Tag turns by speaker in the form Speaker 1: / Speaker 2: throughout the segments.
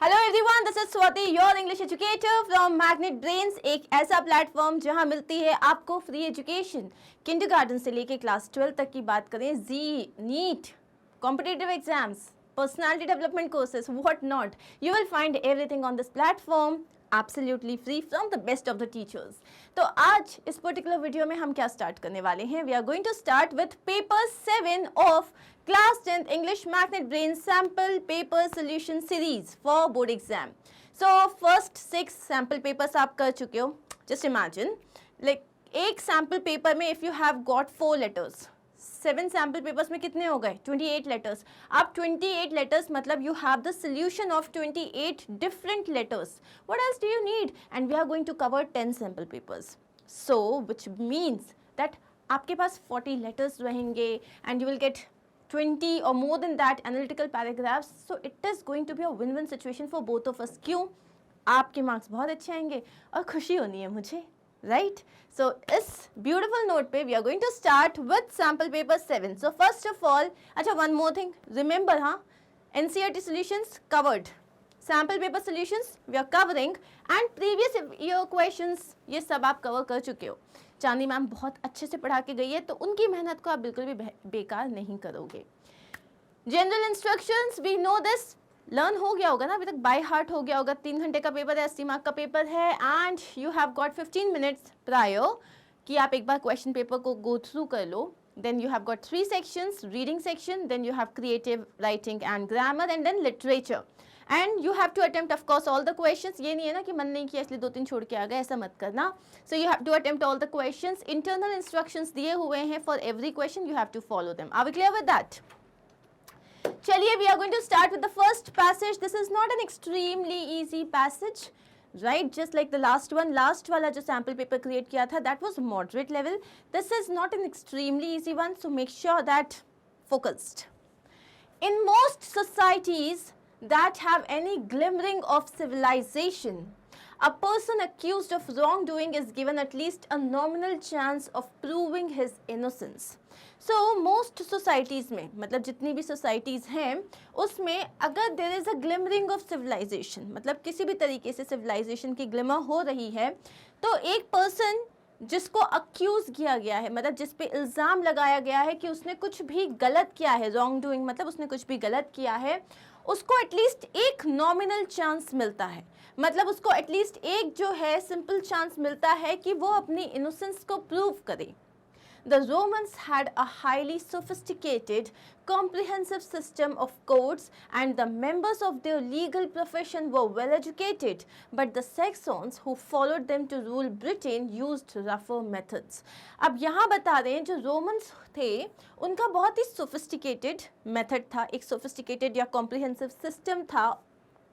Speaker 1: Hello everyone, this is Swati, your English educator from magnet brains. एक ऐसा platform जहां मिलती है आपको फ्री एजुकेशन। किंडरगार्टन से लेके क्लास 12 तक की बात करें, जी, NEET, competitive exams, personality development courses, what not, you will find everything on this platform absolutely free from the best of the teachers. तो आज इस पर्टिकुलर वीडियो में हम क्या स्टार्ट करने वाले हैं? We are going to start with paper 7 ऑफ Class 10th English Magnet Brain Sample Paper Solution Series for board exam. So first 6 sample papers आप कर चुके हो. Just imagine, like एक sample paper में if you have got 4 letters, 7 sample papers में कितने हो गए? 28 letters. आप 28 letters मतलब you have the solution of 28 different letters. What else do you need? And we are going to cover 10 sample papers. So which means that आपके पास 40 letters रहेंगे and you will get 20 or more than that analytical paragraphs. So it is going to be a win-win situation for both of us. क्यों? आपके marks बहुत अच्छे आएंगे और खुशी होनी है मुझे, right? So इस beautiful note पे we are going to start with sample paper 7. So first of all, अच्छा, one more thing, remember, हाँ, NCERT solutions covered, sample paper solutions we are covering, and previous year questions ये सब आप cover कर चुके हो। चांदी मैम बहुत अच्छे से पढ़ा के गई है, तो उनकी मेहनत को आप बिल्कुल भी बेकार नहीं करोगे। General instructions we know this, learn हो गया होगा ना अभी तक, बाय हार्ट हो गया होगा। 3 घंटे का पेपर है, 80 मार्क का पेपर है, and you have got 15 minutes prior कि आप एक बार क्वेश्चन पेपर को गो थ्रू कर लो। Then you have got 3 sections, reading section, then you have creative writing and grammar, and then literature. And you have to attempt of course all the questions. ये नहीं है ना कि मन नहीं किया इसलिए 2-3 छोड़ के आ गए, ऐसा मत करना। So you have to attempt all the questions. Internal instructions दिए हुए हैं for every question, you have to follow them. Are we clear with that? चलिए, we are going to start with the first passage. This is not an extremely easy passage. Right, just like the last one, last वाला जो sample paper create किया था, that was moderate level. This is not an extremely easy one, so make sure that focused. In most societies that have any glimmering of civilization, a person accused of wrongdoing is given at least a nominal chance of proving his innocence. So most societies में, मतलब जितनी भी societies हैं, उसमें अगर there is a glimmering of civilization, मतलब किसी भी तरीके से civilization की glimmer हो रही है, तो एक person जिसको अक्यूज किया गया है, मतलब जिस पे इल्ज़ाम लगाया गया है कि उसने कुछ भी गलत किया है, रॉन्ग डूइंग मतलब उसने कुछ भी गलत किया है, उसको एटलीस्ट एक नॉमिनल चांस मिलता है, मतलब उसको एटलीस्ट एक जो है सिंपल चांस मिलता है कि वो अपनी इनोसेंस को प्रूव करे। The Romans had a highly sophisticated, comprehensive system of courts, and the members of their legal profession were well educated, but the Saxons who followed them to rule Britain used rougher methods. अब यहाँ बता रहे हैं जो Romans थे उनका बहुत ही sophisticated method था, एक sophisticated या comprehensive system था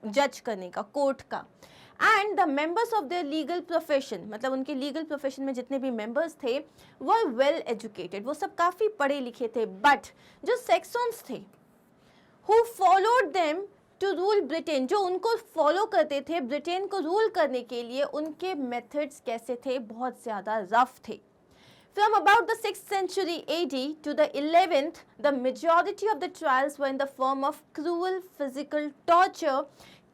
Speaker 1: जज करने का, कोर्ट का। And the members of their legal profession, मतलब उनके लीगल प्रोफेशन में जितने भी मेंबर्स थे वो वेल एजुकेटेड, वो सब काफ़ी पढ़े लिखे थे। बट जो सेक्सन्स थे who followed them to rule Britain, जो उनको फॉलो करते थे ब्रिटेन को रूल करने के लिए, उनके मेथड्स कैसे थे? बहुत ज़्यादा रफ थे। From about the 6th century AD to the 11th, the majority of the trials were in the form of cruel physical torture,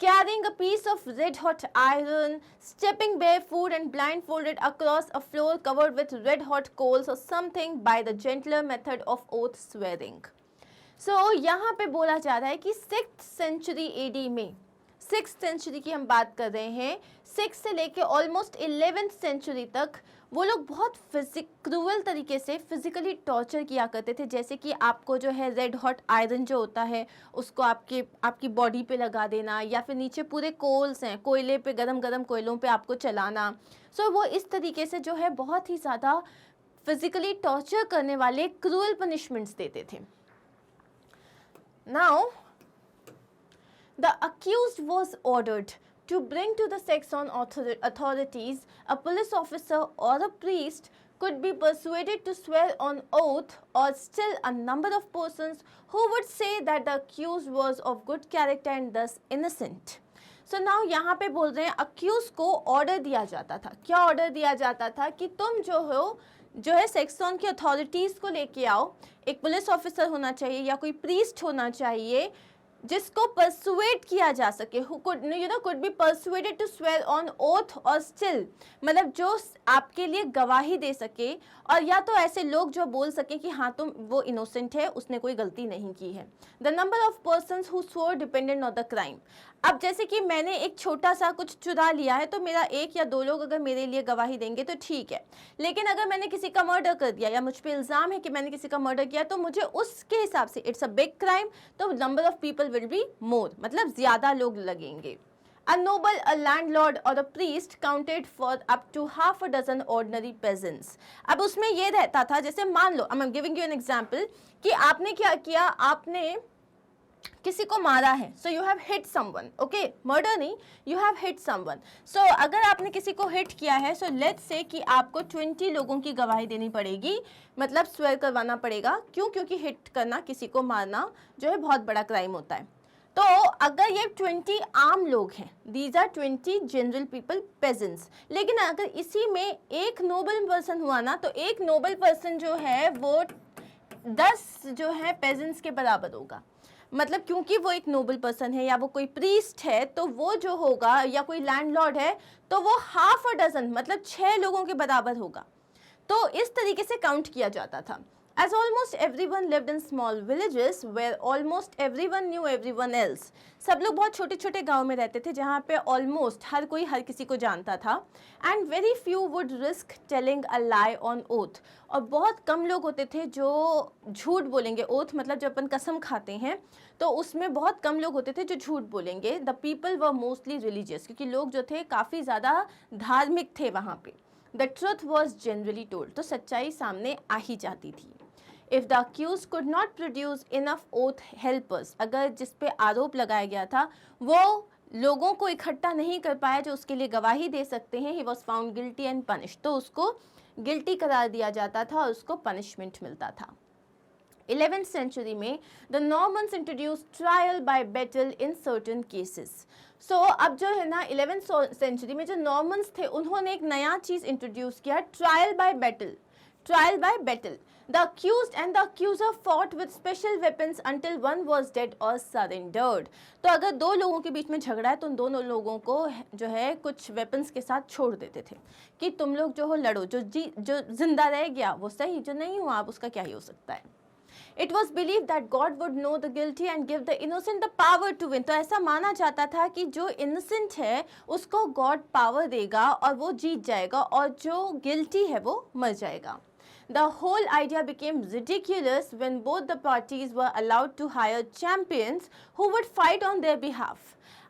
Speaker 1: carrying a piece of red-hot iron, stepping barefoot and blindfolded across a floor covered with red-hot coals, or something by the gentler method of oath swearing. So यहाँ पे बोला जा रहा है कि 6th century AD में, 6th century की हम बात कर रहे हैं, 6 से लेके ऑलमोस्ट 11th सेंचुरी तक वो लोग बहुत क्रूअल तरीके से फिजिकली टॉर्चर किया करते थे। जैसे कि आपको जो है रेड हॉट आयरन जो होता है उसको आपकी बॉडी पे लगा देना, या फिर नीचे पूरे कोल्स हैं, कोयले पे, गरम गरम कोयलों पे आपको चलाना। सो वो इस तरीके से जो है बहुत ही ज़्यादा फिजिकली टॉर्चर करने वाले क्रूअल पनिशमेंट्स देते थे। Now the accused was ordered to bring to the Saxon authorities a police officer or a priest could be persuaded to swear on oath, or still a number of persons who would say that the accused was of good character and thus innocent. So now यहाँ पे बोल रहे हैं accused को order दिया जाता था। क्या order दिया जाता था? कि तुम जो है सेक्सन की अथॉरिटीज़ को लेके आओ, एक पुलिस ऑफिसर होना चाहिए या कोई प्रीस्ट होना चाहिए जिसको परसुएट किया जा सके, who could could be persuaded to swear on oath or still, मतलब जो आपके लिए गवाही दे सके, और या तो ऐसे लोग जो बोल सके कि हाँ तुम वो इनोसेंट है, उसने कोई गलती नहीं की है। The number of persons who swore dependent on the crime. अब जैसे कि मैंने एक छोटा सा कुछ चुरा लिया है, तो मेरा एक या दो लोग अगर मेरे लिए गवाही देंगे तो ठीक है, लेकिन अगर मैंने किसी का मर्डर कर दिया या मुझ पे इल्ज़ाम है कि मैंने किसी का मर्डर किया, तो मुझे उसके हिसाब से इट्स अ बिग क्राइम, तो number of people will be more, मतलब ज़्यादा लोग लगेंगे। A noble, a landlord or a priest counted for up to half a dozen ordinary peasants. अब उसमें ये रहता था, जैसे मान लो, I'm giving you an example, कि आपने क्या किया, आपने किसी को मारा है, so you have hit someone, okay, murder नहीं, यू हैव हिट समवन। सो अगर आपने किसी को हिट किया है, सो लेट्स से कि आपको 20 लोगों की गवाही देनी पड़ेगी, मतलब स्वेयर करवाना पड़ेगा। क्यों? क्योंकि हिट करना, किसी को मारना जो है बहुत बड़ा क्राइम होता है। तो अगर ये 20 आम लोग हैं, these are 20 general people, peasants, लेकिन अगर इसी में एक नोबल पर्सन हुआ ना, तो एक नोबल पर्सन जो है वो 10 जो है पेजेंट्स के बराबर होगा। मतलब क्योंकि वो एक नोबल पर्सन है या वो कोई प्रीस्ट है, तो वो जो होगा, या कोई लैंडलॉर्ड है, तो वो हाफ अ डजन मतलब 6 लोगों के बराबर होगा। तो इस तरीके से काउंट किया जाता था। As almost everyone lived in small villages where almost everyone knew everyone else. सब लोग बहुत छोटे छोटे गांव में रहते थे जहाँ पे ऑलमोस्ट हर कोई हर किसी को जानता था। And very few would risk telling a lie on oath. और बहुत कम लोग होते थे जो झूठ बोलेंगे। oath मतलब जब अपन कसम खाते हैं, तो उसमें बहुत कम लोग होते थे जो झूठ बोलेंगे। The people were mostly religious, क्योंकि लोग जो थे काफ़ी ज़्यादा धार्मिक थे वहाँ पे। The truth was generally told. तो सच्चाई सामने आ ही जाती थी। If the accused could not produce enough oath helpers, अगर जिस पे आरोप लगाया गया था वो लोगों को इकट्ठा नहीं कर पाया जो उसके लिए गवाही दे सकते हैं, he was found guilty and punished, तो उसको गिल्टी करार दिया जाता था और उसको पनिशमेंट मिलता था। 11th century में the Normans introduced trial by battle in certain cases. So अब जो है ना 11th century में जो नॉर्मन्स थे उन्होंने एक नया चीज़ इंट्रोड्यूस किया, trial by battle. Trial by battle, the accused and the accuser fought with special weapons until one was dead or surrendered. तो अगर दो लोगों के बीच में झगड़ा है तो उन दोनों लोगों को जो है कुछ वेपन्स के साथ छोड़ देते थे कि तुम लोग जो हो लड़ो, जो जिंदा रह गया वो सही, जो नहीं हुआ अब उसका क्या ही हो सकता है। It was believed that God would know the guilty and give the innocent the power to win. तो ऐसा माना जाता था कि जो innocent है उसको God power देगा और वो जीत जाएगा, और जो guilty है वो मर जाएगा। The whole idea became ridiculous when both the parties were allowed to hire champions who would fight on their behalf.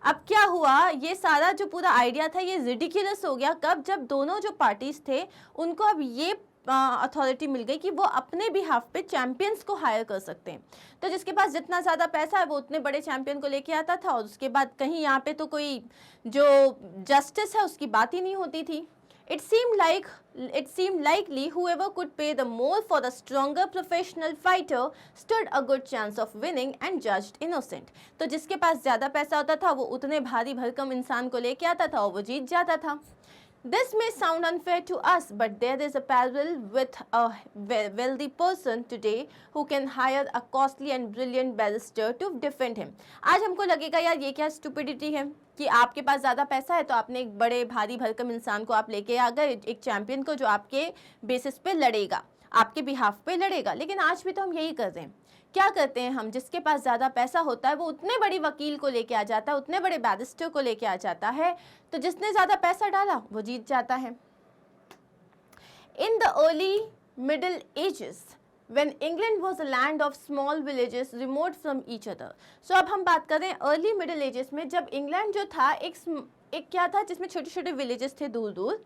Speaker 1: अब क्या हुआ, ये सारा जो पूरा आइडिया था ये रिडिकुलस हो गया कब, जब दोनों जो पार्टीज थे उनको अब ये अथॉरिटी मिल गई कि वो अपने बिहाफ पे चैंपियंस को हायर कर सकते हैं। तो जिसके पास जितना ज़्यादा पैसा है वो उतने बड़े चैंपियन को लेके आता था, और उसके बाद कहीं यहाँ पे तो कोई जो जस्टिस है उसकी बात ही नहीं होती थी। It seemed likely whoever could pay the more for the stronger professional fighter stood a good chance of winning and judged innocent. तो जिसके पास ज़्यादा पैसा होता था वो उतने भारी भरकम इंसान को लेके आता था और वो जीत जाता था। This may sound unfair to us, but there is a parallel with a wealthy person today who can hire a costly and brilliant barrister to defend him. आज हमको लगेगा यार ये क्या stupidity है कि आपके पास ज़्यादा पैसा है तो आपने एक बड़े भारी भरकम इंसान को आप लेके आ गए, एक चैंपियन को जो आपके बेसिस पे लड़ेगा, आपके बिहाफ पे लड़ेगा। लेकिन आज भी तो हम यही कर रहे हैं। क्या करते हैं हम, जिसके पास ज़्यादा पैसा होता है वो उतने बड़ी वकील को लेके आ जाता है, उतने बड़े बैरिस्टर को लेके आ जाता है, तो जिसने ज़्यादा पैसा डाला वो जीत जाता है। In the early middle ages when England was a land of small villages remote from each other. So अब हम बात करें अर्ली मिडिल एजेस में, जब इंग्लैंड जो था एक क्या था जिसमें छोटे छोटे विलेजेस थे दूर दूर।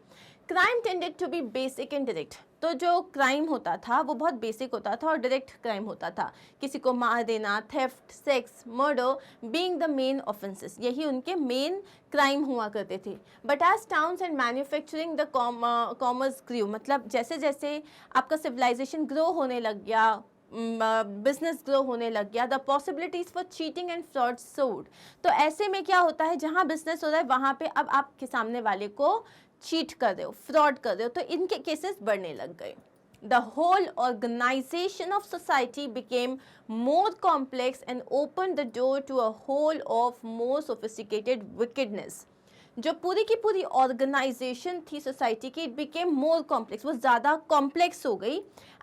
Speaker 1: Crime tended to be basic and direct, तो जो क्राइम होता था वो बहुत बेसिक होता था और डायरेक्ट क्राइम होता था। किसी को मार देना, theft, sex, murder being the main offences, यही उनके मेन क्राइम हुआ करते थे। But as towns and manufacturing the commerce grew, मतलब जैसे जैसे आपका सिविलाइजेशन ग्रो होने लग गया, बिजनेस ग्रो होने लग गया, the possibilities for cheating and fraud सोड। तो ऐसे में क्या होता है, जहाँ बिजनेस हो रहा है वहाँ पे अब आपके सामने वाले को चीट कर रहे हो, फ्रॉड कर रहे हो, तो इनके केसेस बढ़ने लग गए। the whole organization of society became more complex and opened the door to a whole of more sophisticated wickedness. जो पूरी की पूरी ऑर्गेनाइजेशन थी सोसाइटी की, इट बिकेम मोर कॉम्प्लेक्स, वो ज़्यादा कॉम्प्लेक्स हो गई,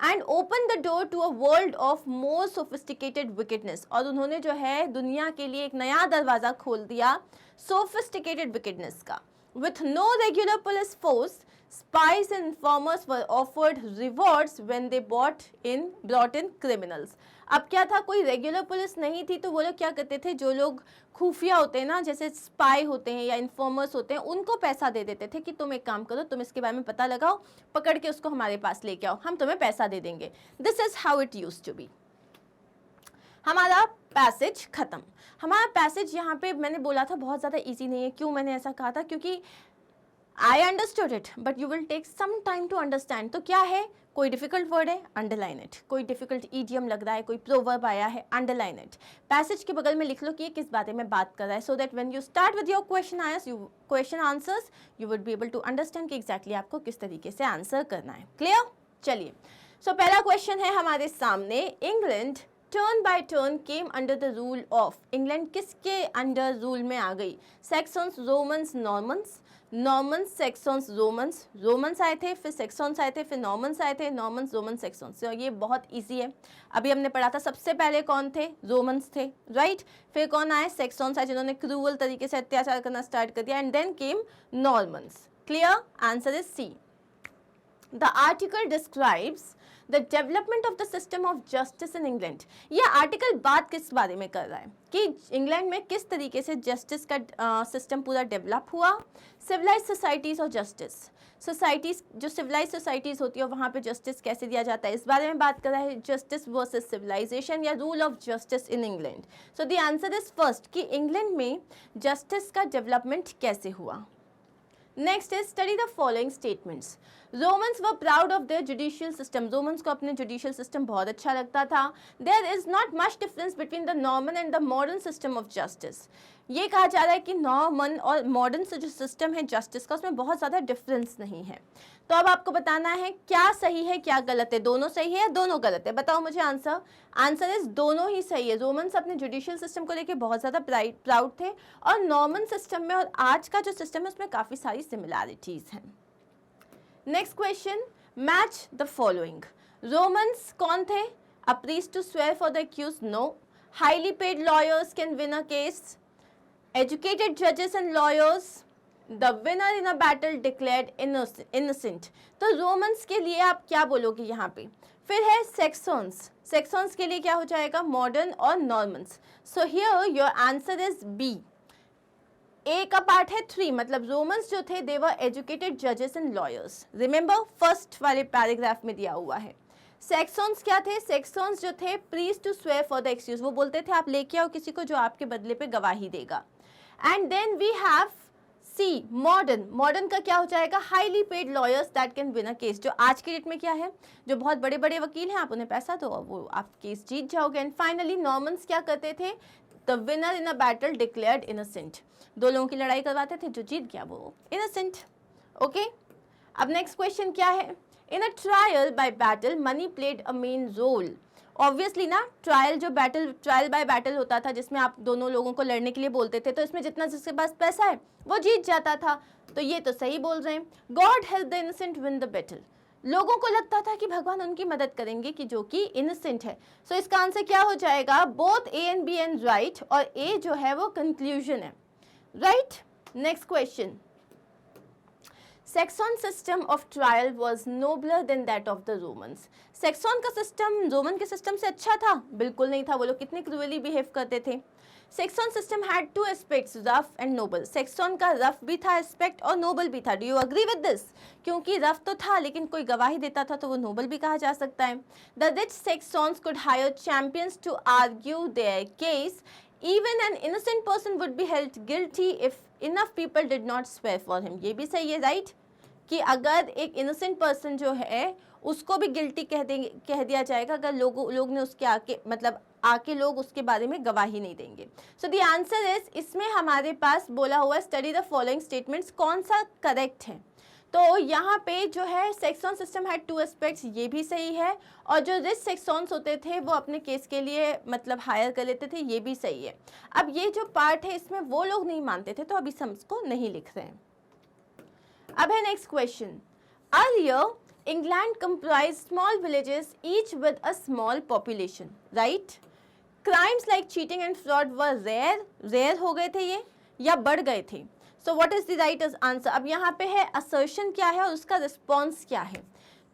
Speaker 1: and open the door to a world of more sophisticated wickedness, और उन्होंने जो है दुनिया के लिए एक नया दरवाज़ा खोल दिया सोफिस्टिकेटेड विकेडनेस का. With no regular police force, spies and informers were offered rewards when they brought in criminals. अब क्या था, कोई रेगुलर पुलिस नहीं थी, तो वो लोग क्या करते थे, जो लोग खुफिया होते हैं ना, जैसे स्पाई होते हैं या इन्फॉर्मर्स होते हैं, उनको पैसा दे देते थे कि तुम एक काम करो, तुम इसके बारे में पता लगाओ, पकड़ के उसको हमारे पास लेके आओ, हम तुम्हें पैसा दे देंगे. This is how it used to be. हमारा पैसेज खत्म. हमारा पैसेज यहाँ पे मैंने बोला था बहुत ज़्यादा इजी नहीं है. क्यों मैंने ऐसा कहा था? क्योंकि I understood it but you will take some time to understand. तो क्या है, कोई डिफिकल्ट वर्ड है, अंडरलाइन इट. कोई डिफिकल्ट ईडियम लग रहा है, कोई प्रोवर्ब आया है, अंडरलाइन इट. पैसेज के बगल में लिख लो कि ये किस बारे में बात कर रहा है, so that when you start with your question answers you would be able to understand कि एग्जैक्टली आपको किस तरीके से आंसर करना है. क्लियर? चलिए, सो पहला क्वेश्चन है हमारे सामने. England turn by turn came under the rule of. England किसके अंडर रूल में आ गई? Saxons, Romans, Normans. Normans, Saxons, Romans. Romans आए थे, फिर सैक्सन्स आए थे, फिर नॉर्मन्स आए थे, नॉर्मन्स, रोमन्स, सैक्सन्स. तो ये बहुत इजी है. अभी हमने पढ़ा था सबसे पहले कौन थे? रोमन्स थे, राइट. फिर कौन आए? सैक्सन्स आए, जिन्होंने क्रूअल तरीके से अत्याचार करना स्टार्ट कर दिया, and then came Normans. Clear? Answer is C. The article describes the development of the system of justice in England. ये आर्टिकल बात किस बारे में कर रहा है कि इंग्लैंड में किस तरीके से जस्टिस का सिस्टम पूरा डेवलप हुआ. सिविलाइज सोसाइटीज़ और जस्टिस सोसाइटीज़, जो सिविलाइज सोसाइटीज़ होती है वहाँ पे जस्टिस कैसे दिया जाता है, इस बारे में बात कर रहा है. जस्टिस वर्सेस सिविलाइजेशन या rule of justice in England. So the answer is first कि इंग्लैंड में जस्टिस का डेवलपमेंट कैसे हुआ. Next is study the following statements. Romans were proud of their judicial system. Romans को अपने जुडिशियल सिस्टम बहुत अच्छा लगता था. There is not much difference between the Norman and the modern system of justice. ये कहा जा रहा है कि नॉर्मन और मॉडर्न से जो सिस्टम है जस्टिस का, उसमें बहुत ज़्यादा डिफरेंस नहीं है. तो अब आपको बताना है क्या सही है क्या गलत है. दोनों सही है या दोनों गलत है? बताओ मुझे आंसर. आंसर इज दोनों ही सही है. रोमन्स अपने जुडिशियल सिस्टम को लेके बहुत ज़्यादा प्राउड थे, और नॉर्मन सिस्टम में और आज का जो सिस्टम है उसमें काफ़ी सारी सिमिलैरिटीज़ हैं. Next question, match the following. Romans कौन थे? A priest to swear for the accused, no. Highly paid lawyers can win a case. Educated जजेस and lawyers. The winner in a battle declared innocent. तो Romans के लिए आप क्या बोलोगे यहाँ पे? फिर है सेक्सन्स. सेक्सन्स के लिए क्या हो जाएगा? मॉडर्न और Normans. So here your answer is B. A का पार्ट है 3, मतलब रोमन्स जो थे दे वर एजुकेटेड जजेस एंड लॉयर्स. रिमेंबर फर्स्ट वाले पैराग्राफ में दिया हुआ है. सेक्सन्स क्या थे? सेक्सन्स जो थे priest to swear for the excuse. वो बोलते थे आप लेके आओ किसी को जो आपके बदले पे गवाही देगा. And then we have C modern. Modern का क्या हो जाएगा? Highly paid lawyers that can win a case. जो आज के डेट में क्या है, जो बहुत बड़े बड़े वकील हैं, आप उन्हें पैसा दो और वो आप केस जीत जाओगे. एंड फाइनली नॉर्मन्स क्या करते थे? The winner in a battle declared innocent. 2 लोगों की लड़ाई करवाते थे, जो जीत गया वो इनोसेंट. ओके, अब नेक्स्ट क्वेश्चन क्या है? In a trial by battle money played a main role. Obviously ना, ट्रायल बाय बैटल होता था जिसमें आप दोनों लोगों को लड़ने के लिए बोलते थे, तो इसमें जितना जिसके पास पैसा है वो जीत जाता था. तो ये तो सही बोल रहे हैं. God help the innocent win the battle. लोगों को लगता था कि भगवान उनकी मदद करेंगे कि जो कि इनोसेंट है. सो इसका आंसर क्या हो जाएगा? Both A and B and right, और ए जो है वो कंक्लूजन है, right. Next question. Saxon system of trial was nobler than that of the Romans. Saxon का सिस्टम रोमन के सिस्टम से अच्छा था? बिल्कुल नहीं था. वो लोग कितने क्रूअली बिहेव करते थे. Saxon system had 2 aspects, rough and noble. Saxon का रफ भी था एस्पेक्ट और नोबल भी था. Do you agree with this? क्योंकि रफ तो था लेकिन कोई गवाही देता था तो वो नोबल भी कहा जा सकता है. The rich Saxons could hire champions to argue their case. Even an innocent person would be held guilty if enough people did not swear for him. ये भी सही है, राइट, कि अगर एक innocent person जो है उसको भी गिल्टी कह दिया जाएगा अगर लोग ने उसके आके लोग उसके बारे में गवाही नहीं देंगे. सो द आंसर इज, इसमें हमारे पास बोला हुआ स्टडी द फॉलोइंग स्टेटमेंट्स. कौन सा करेक्ट है? तो यहाँ पे जो है सेक्सॉन सिस्टम हैड टू एस्पेक्ट्स, ये भी सही है, और जो रिच सेक्सॉन्स होते थे वो अपने केस के लिए मतलब हायर कर लेते थे, ये भी सही है। अब ये जो पार्ट है इसमें वो लोग नहीं मानते थे, तो अभी हम इसको नहीं लिख रहे हैं। अब है next question, earlier England comprise small villages each with a small population, right. Crimes like cheating and fraud were rare हो गए थे ये या बढ़ गए थे? So what is the right answer? अब यहाँ पे है असर्शन क्या है और उसका रिस्पॉन्स क्या है।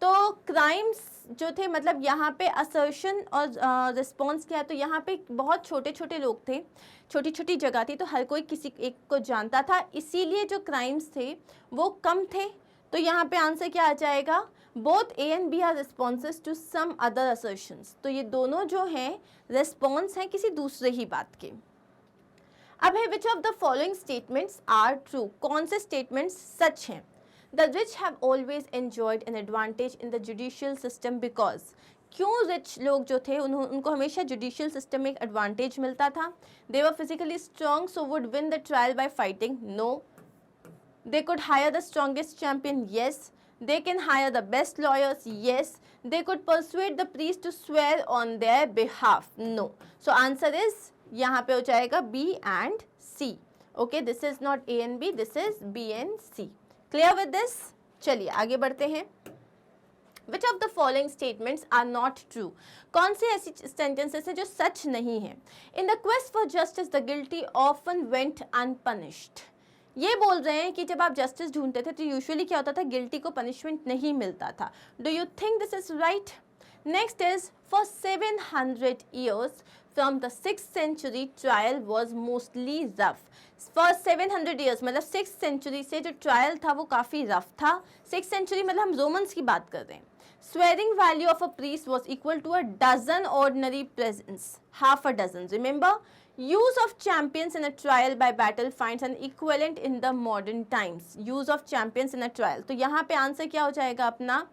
Speaker 1: तो क्राइम्स जो थे मतलब यहाँ पे असर्शन और रिस्पॉन्स क्या है, तो यहाँ पे बहुत छोटे छोटे लोग थे, छोटी छोटी जगह थी, तो हर कोई किसी एक को जानता था, इसीलिए जो क्राइम्स थे वो कम थे। तो यहाँ पे आंसर क्या आ जाएगा? Both A and B are responses to some other assertions. तो ये दोनों जो हैं रिस्पॉन्स हैं किसी दूसरे ही बात के। अब है which of the following statements are true, कौन से स्टेटमेंट्स सच हैं? The rich have always enjoyed an advantage in the judicial system because, क्यों रिच लोग जो थे उनको हमेशा जुडिशियल सिस्टम में एक एडवांटेज मिलता था? They were physically strong so would win the trial by fighting, no. They could hire the strongest champion, yes. They can hire the best lawyers, yes. They could persuade the priest to swear on their behalf, no. So answer is यहाँ पे हो जाएगा B and C. Okay, this is not A and B, this is B and C. Clear with this? चलिए आगे बढ़ते हैं। Which of the following statements are not true? कौन सी ऐसी sentences हैं जो सच नहीं है? In the quest for justice, the guilty often went unpunished. ये बोल रहे हैं कि जब आप जस्टिस ढूंढते थे तो यूजुअली क्या होता था? गिल्टी को पनिशमेंट नहीं मिलता था। Do you think this is right? Next is for 700 years from the 6th century trial was mostly rough. For 700 years मतलब 6th century से जो ट्रायल था वो काफ़ी रफ था। 6th century मतलब हम रोमन्स की बात कर रहे हैं। Swearing value of a priest was equal to a dozen ordinary presents, half a dozen. Remember, use of champions in a trial by battle finds an equivalent in the modern times. Use of champions in a trial. तो यहाँ पे answer क्या हो जाएगा अपना?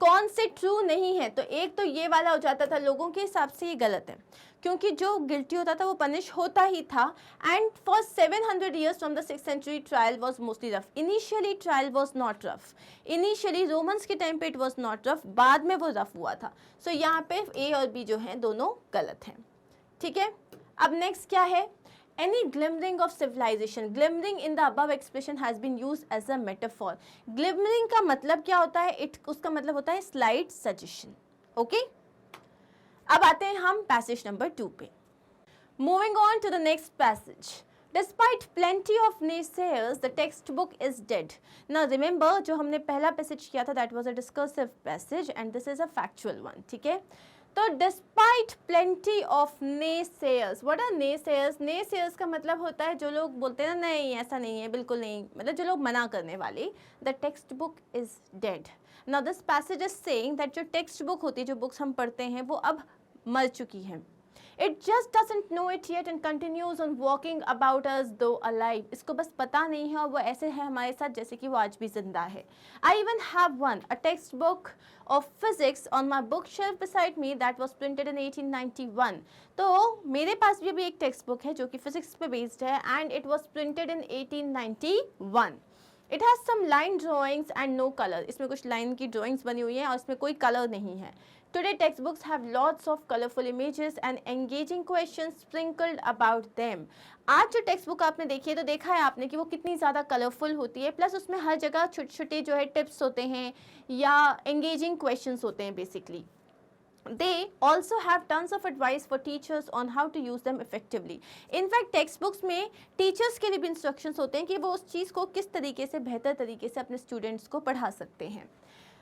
Speaker 1: कौन से true नहीं है? तो एक तो ये वाला हो जाता था, लोगों के हिसाब से ये गलत है क्योंकि जो गिल्टी होता था वो पनिश होता ही था। And for 700 years from the 6th century trial was mostly rough. Initially trial was not rough, initially Romans के टाइम पे इट वॉज नॉट रफ, बाद में वो रफ हुआ था। सो यहाँ पे ए और बी जो हैं दोनों गलत हैं। ठीक है, अब नेक्स्ट क्या है? Any glimmering of civilization. Glimmering in the above expression has been used as a metaphor. Glimmering का मतलब क्या होता है? उसका मतलब होता है slight suggestion. Okay? अब आते हैं हम passage number 2 पे. Moving on to the next passage. Despite plenty of naysayers, the textbook is dead. Now remember, जो हमने पहला passage किया था, that was a discursive passage and this is a factual one. ठीक है? तो despite plenty of naysayers, what are naysayers? Naysayers का मतलब होता है जो लोग बोलते हैं ना नहीं ऐसा नहीं है, बिल्कुल नहीं, मतलब जो लोग मना करने वाले। The text book is dead. Now this passage is saying that जो टेक्स्ट बुक होती है, जो बुक्स हम पढ़ते हैं, वो अब मर चुकी हैं। It just doesn't know it yet and continues on walking about us though alive. इसको बस पता नहीं है और वो ऐसे है हमारे साथ जैसे कि वो आज भी जिंदा है। I even have one, a textbook of physics on my bookshelf beside me that was printed in 1891. तो मेरे पास भी एक टेक्स्ट बुक है जो कि फिजिक्स पे बेस्ड है and it was printed in 1891. It has some line drawings and no color. इसमें कुछ लाइन की ड्राइंग्स बनी हुई हैं और इसमें कोई कलर नहीं है। Today textbooks have lots of colorful images and engaging questions sprinkled about them. आज जो टेक्स्ट बुक आपने देखी है तो देखा है आपने कि वो कितनी ज़्यादा कलरफुल होती है, प्लस उसमें हर जगह छोटे छोटे जो है टिप्स होते हैं या एंगेजिंग क्वेश्चंस होते हैं basically. They also have tons of advice for teachers on how to use them effectively. In fact, text books में टीचर्स के लिए भी इंस्ट्रक्शंस होते हैं कि वो उस चीज़ को किस तरीके से बेहतर तरीके से अपने स्टूडेंट्स को पढ़ा सकते हैं।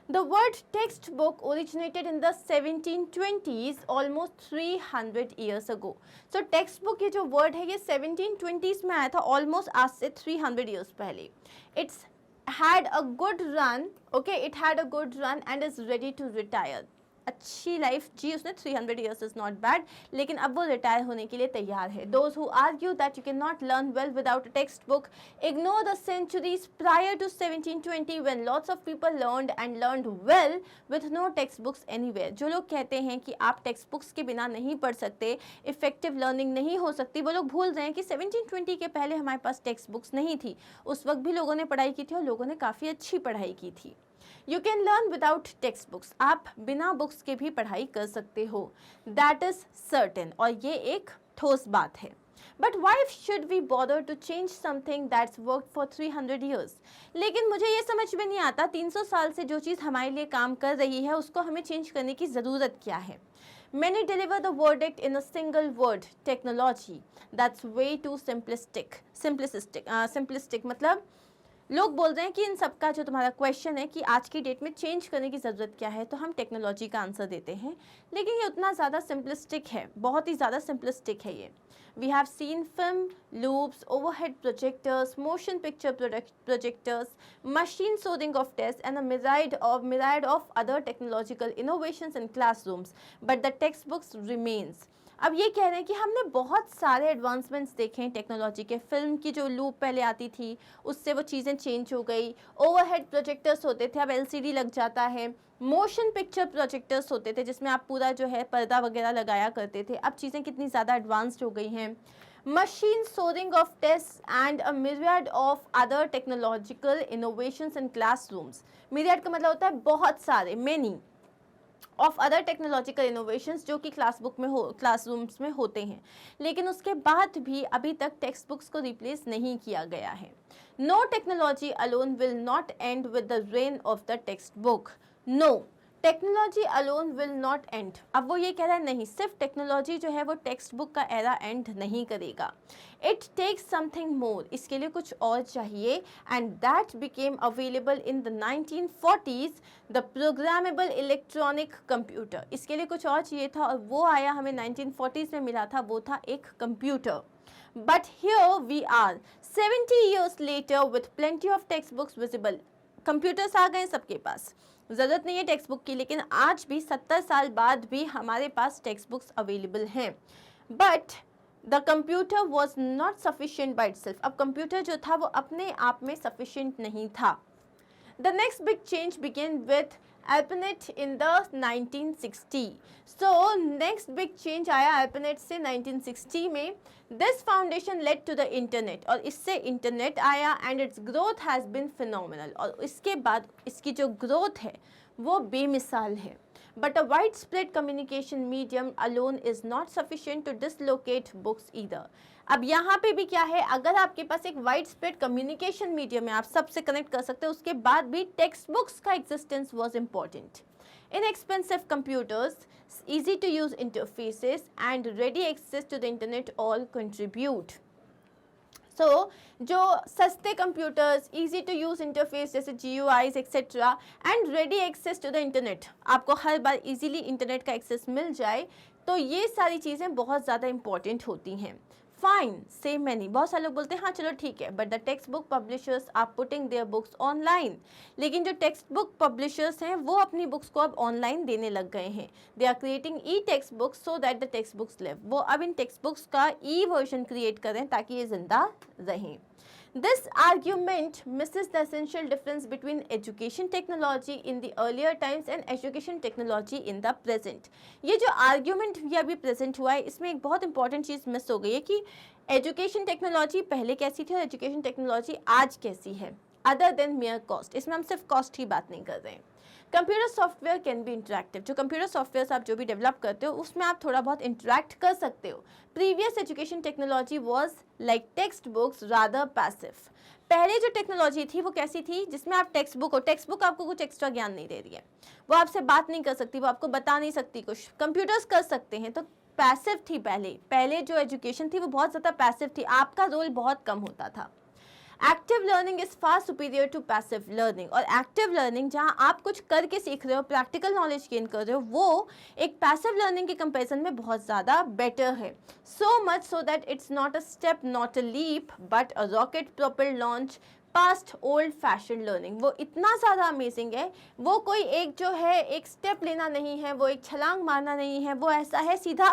Speaker 1: The word textbook originated in the 1720s, almost 300 years ago. So textbook ये जो word है ये 1720s में आया था, almost आज से 300 years पहले. It's had a good run, okay? It had a good run and is ready to retire. अच्छी लाइफ जी उसने, 300 ईयर्स इज नॉट बैड, लेकिन अब वो रिटायर होने के लिए तैयार है. Those who argue that you can not learn well without a text book ignore the centuries prior to 1720 when lots of people learned and learned well with no textbooks anywhere. जो लोग कहते हैं कि आप टेक्स्ट बुक्स के बिना नहीं पढ़ सकते, इफेक्टिव लर्निंग नहीं हो सकती, वो लोग भूल रहे हैं कि 1720 के पहले हमारे पास टेक्स्ट बुक्स नहीं थी. उस वक्त भी लोगों ने पढ़ाई की थी और लोगों ने काफ़ी अच्छी पढ़ाई की थी. You can learn without text books, आप बिना बुक्स के भी पढ़ाई कर सकते हो. दैट इज सर्टेन, और ये एक ठोस बात है. But why should we bother to change something that's work for 300 years. लेकिन मुझे ये समझ में नहीं आता 300 साल से जो चीज़ हमारे लिए काम कर रही है उसको हमें चेंज करने की ज़रूरत क्या है. Many deliver the verdict in a single word, technology. That's way too simplistic. Simplistic मतलब लोग बोल रहे हैं कि इन सब का जो तुम्हारा क्वेश्चन है कि आज की डेट में चेंज करने की ज़रूरत क्या है, तो हम टेक्नोलॉजी का आंसर देते हैं. लेकिन ये उतना ज़्यादा सिंपलिस्टिक है, बहुत ही ज़्यादा सिंपलिस्टिक है ये. We have seen film loops, overhead projectors, motion picture projectors, machine sorting of tests, and a myriad of other technological innovations in classrooms. But the textbooks remains. अब ये कह रहे हैं कि हमने बहुत सारे एडवांसमेंट्स देखे हैं टेक्नोलॉजी के. फिल्म की जो लूप पहले आती थी उससे वो चीज़ें चेंज हो गई. ओवरहेड प्रोजेक्टर्स होते थे, अब एलसीडी लग जाता है. मोशन पिक्चर प्रोजेक्टर्स होते थे जिसमें आप पूरा जो है पर्दा वगैरह लगाया करते थे. अब चीज़ें कितनी ज़्यादा एडवांस्ड हो गई हैं. Machine scoring of test and a myriad of other technological innovations in classrooms. Myriad का मतलब होता है बहुत सारे, many of other technological innovations जो कि क्लासरूम्स में होते हैं. लेकिन उसके बाद भी अभी तक टेक्स्ट बुक्स को रिप्लेस नहीं किया गया है. No technology alone will not end with the reign of the text book. No technology alone will not end. अब वो ये कह रहा है नहीं, सिर्फ टेक्नोलॉजी जो है वो टेक्स्ट बुक का एरा एंड नहीं करेगा. इट टेक्स समथिंग मोर, इसके लिए कुछ और चाहिए. And that became available in the 1940s, the programmable electronic computer. इसके लिए कुछ और चाहिए था और वो आया हमें 1940s में मिला था, वो था एक computer. But here we are 70 years later with plenty of textbooks visible. Computers आ गए सबके पास, ज़रूरत नहीं है टेक्स्ट बुक की, लेकिन आज भी 70 साल बाद भी हमारे पास टेक्स्ट बुक्स अवेलेबल हैं. But the computer was not sufficient by itself. अब कंप्यूटर जो था वो अपने आप में सफिशिएंट नहीं था. The next big change began with ARPANET in the 1960. So next big change आया ARPANET से 1960 में. This foundation led to the internet, और इससे इंटरनेट आया and its growth has been phenomenal. और इसके बाद इसकी जो ग्रोथ है वो बेमिसाल है. But a widespread communication medium alone is not sufficient to dislocate books either. अब यहाँ पे भी क्या है, अगर आपके पास एक वाइड स्प्रेड कम्युनिकेशन मीडियम है, आप सबसे कनेक्ट कर सकते हो, उसके बाद भी टेक्स्ट बुक्स का existence was important. Inexpensive computers, easy to use interfaces and ready access to the internet all contribute. So जो सस्ते computers, easy to use interface जैसे GUIs etcetera and ready access to the internet, आपको हर बार easily internet का access मिल जाए, तो ये सारी चीज़ें बहुत ज़्यादा इंपॉर्टेंट होती हैं. फाइन से मैनी, बहुत सारे लोग बोलते हैं हाँ चलो ठीक है, but the text book publishers are putting their books online. लेकिन जो टेक्स्ट बुक पब्लिशर्स हैं वो अपनी बुक्स को अब ऑनलाइन देने लग गए हैं. They are creating e text books so that the text books live. वो अब इन टेक्स्ट बुक्स का ई वर्जन क्रिएट करें ताकि ये जिंदा रहें. This argument misses the essential difference between education technology in the earlier times and education technology in the present. ये जो argument ये अभी present हुआ है, इसमें एक बहुत important चीज़ मिस हो गई है कि education technology पहले कैसी थी और education technology आज कैसी है. Other than mere cost, इसमें हम सिर्फ cost की बात नहीं कर रहे हैं. Computer software can be interactive. जो कंप्यूटर सॉफ्टवेयर आप जो भी डेवलप करते हो उसमें आप थोड़ा बहुत इंटरेक्ट कर सकते हो. Previous education technology was like text books rather passive. पहले जो टेक्नोलॉजी थी वो कैसी थी, जिसमें आप टेक्स्ट बुक हो, टेक्स्ट बुक आपको कुछ एक्स्ट्रा ज्ञान नहीं दे रही है, वो आपसे बात नहीं कर सकती, वो आपको बता नहीं सकती कुछ. कंप्यूटर्स कर सकते हैं, तो पैसिव थी पहले जो एजुकेशन थी वो बहुत ज़्यादा पैसिव थी, आपका रोल बहुत कम होता था. Active learning is far superior to passive learning. और एक्टिव लर्निंग जहाँ आप कुछ करके सीख रहे हो, प्रैक्टिकल नॉलेज गेन कर रहे हो, वो एक पैसिव लर्निंग के कंपैरिजन में बहुत ज़्यादा बेटर है. So much so that it's not a step, not a leap, but a rocket propelled launch past old fashion learning, वो इतना ज़्यादा अमेजिंग है, वो कोई एक जो है एक स्टेप लेना नहीं है, वो एक छलांग मारना नहीं है, वो ऐसा है सीधा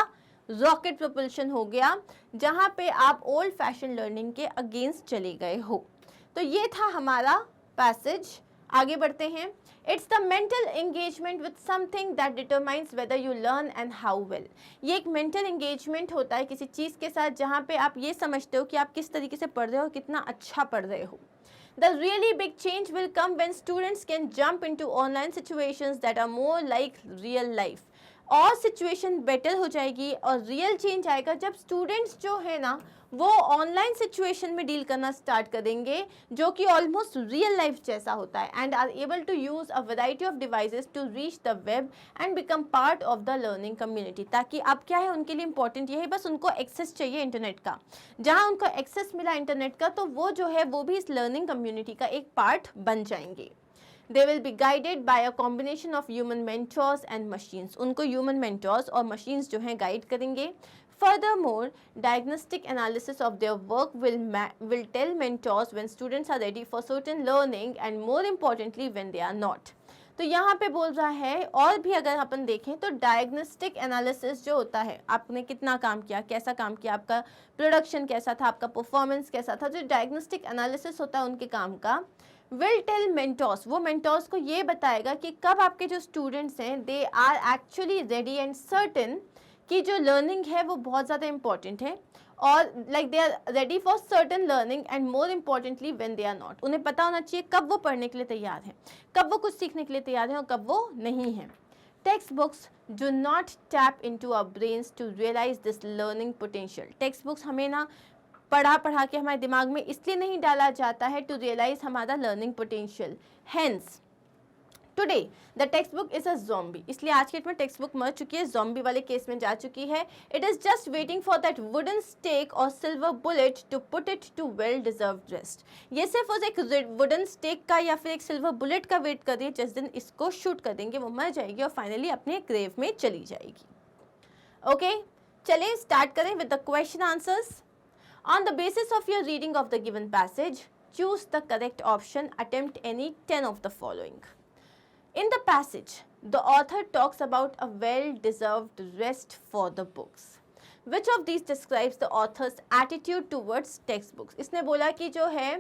Speaker 1: रॉकेट प्रोपल्शन हो गया जहाँ पे आप ओल्ड फैशन लर्निंग के अगेंस्ट चले गए हो। तो ये था हमारा पैसेज। आगे बढ़ते हैं। It's the mental engagement with something that determines whether you learn and how well. ये एक मेंटल एंगेजमेंट होता है किसी चीज़ के साथ जहाँ पे आप ये समझते हो कि आप किस तरीके से पढ़ रहे हो, कितना अच्छा पढ़ रहे हो। The really big change will come when students can jump into online situations that are more like real life. और सिचुएशन बेटर हो जाएगी और रियल चेंज आएगा जब स्टूडेंट्स जो है ना वो ऑनलाइन सिचुएशन में डील करना स्टार्ट करेंगे जो कि ऑलमोस्ट रियल लाइफ जैसा होता है, and are able to use a variety of devices to reach the web and become part of the learning community. ताकि अब क्या है उनके लिए इंपॉर्टेंट ये है बस उनको एक्सेस चाहिए इंटरनेट का, जहाँ उनको एक्सेस मिला इंटरनेट का तो वो जो है वो भी इस लर्निंग कम्युनिटी का एक पार्ट बन जाएंगे। They will be guided by a combination of human mentors and machines. उनको human mentors और machines जो हैं guide करेंगे। Furthermore, diagnostic analysis of their work will tell mentors when students are ready for certain learning and more importantly when they are not. तो यहाँ पे बोल रहा है और भी अगर अपन देखें तो डायग्नोस्टिक एनालिसिस जो होता है, आपने कितना काम किया, कैसा काम किया, आपका प्रोडक्शन कैसा था, आपका परफॉर्मेंस कैसा था, जो डायग्नोस्टिक एनालिसिस होता है उनके काम का विल टेल मेंटोर्स, वो मेंटोर्स को ये बताएगा कि कब आपके जो स्टूडेंट्स हैं they are actually ready and certain कि जो लर्निंग है वो बहुत ज़्यादा इंपॉर्टेंट है और like they are ready for certain learning and more importantly when they are not. उन्हें पता होना चाहिए कब वो पढ़ने के लिए तैयार हैं, कब वो कुछ सीखने के लिए तैयार हैं और कब वो नहीं हैं। Text books do not tap into our brains to realise this learning potential. Text books हमें ना पढ़ा के हमारे दिमाग में इसलिए नहीं डाला जाता है टू रियलाइज हमारा learning potential. Hence today the text book is a zombie, इसलिए आज के डेट में टेक्स्ट बुक मर चुकी है, ज़ॉम्बी वाले केस में जा चुकी है। It is just waiting for that wooden stake और silver bullet to put it to well deserved rest. ये सिर्फ उस एक वुडन स्टेक का या फिर एक सिल्वर बुलेट का वेट कर रही है, जिस दिन इसको शूट कर देंगे वो मर जाएगी और फाइनली अपने ग्रेव में चली जाएगी। ओके, चलें स्टार्ट करें with the question answers. On the basis of your reading of the given passage, choose the correct option, attempt any 10 of the following. In the passage, the author talks about a well-deserved rest for the books. Which of these describes the author's attitude towards textbooks? इसने बोला कि जो है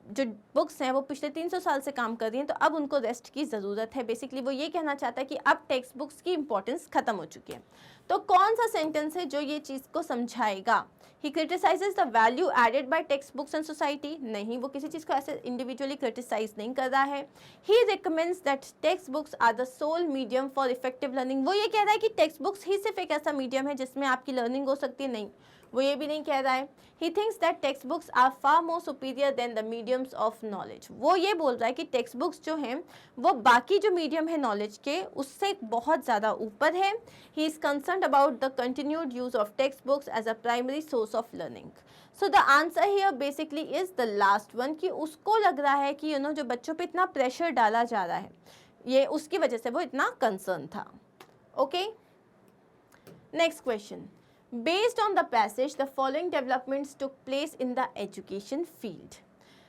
Speaker 1: जो books हैं वो पिछले 300 साल से काम कर रही हैं तो अब उनको रेस्ट की ज़रूरत है। बेसिकली वो ये कहना चाहता है कि अब टेक्स्ट बुक्स की इंपॉर्टेंस ख़त्म हो चुकी है। तो कौन सा सेंटेंस है जो ये चीज़ को समझाएगा? He criticises the value added by textbooks in society, नहीं, वो किसी चीज़ को ऐसे इंडिविजुअली क्रिटिसाइज नहीं कर रहा है। He recommends that text books are the sole medium for effective learning, वो ये कह रहा है कि टेक्स्ट बुक्स ही सिर्फ एक ऐसा मीडियम है जिसमें आपकी लर्निंग हो सकती है, नहीं, वो ये भी नहीं कह रहा है। He thinks that text books are far more superior than the mediums of knowledge, वो ये बोल रहा है कि टेक्स्ट बुक्स जो हैं वो बाकी जो मीडियम है नॉलेज के उससे बहुत ज़्यादा ऊपर है। He is concerned about the continued use of text books as a primary source of learning. So the answer here basically is the last one, कि उसको लग रहा है कि जो बच्चों पे इतना प्रेशर डाला जा रहा है ये उसकी वजह से वो इतना कंसर्न था। Okay, next question. Based on the passage, the following developments took place in the education field.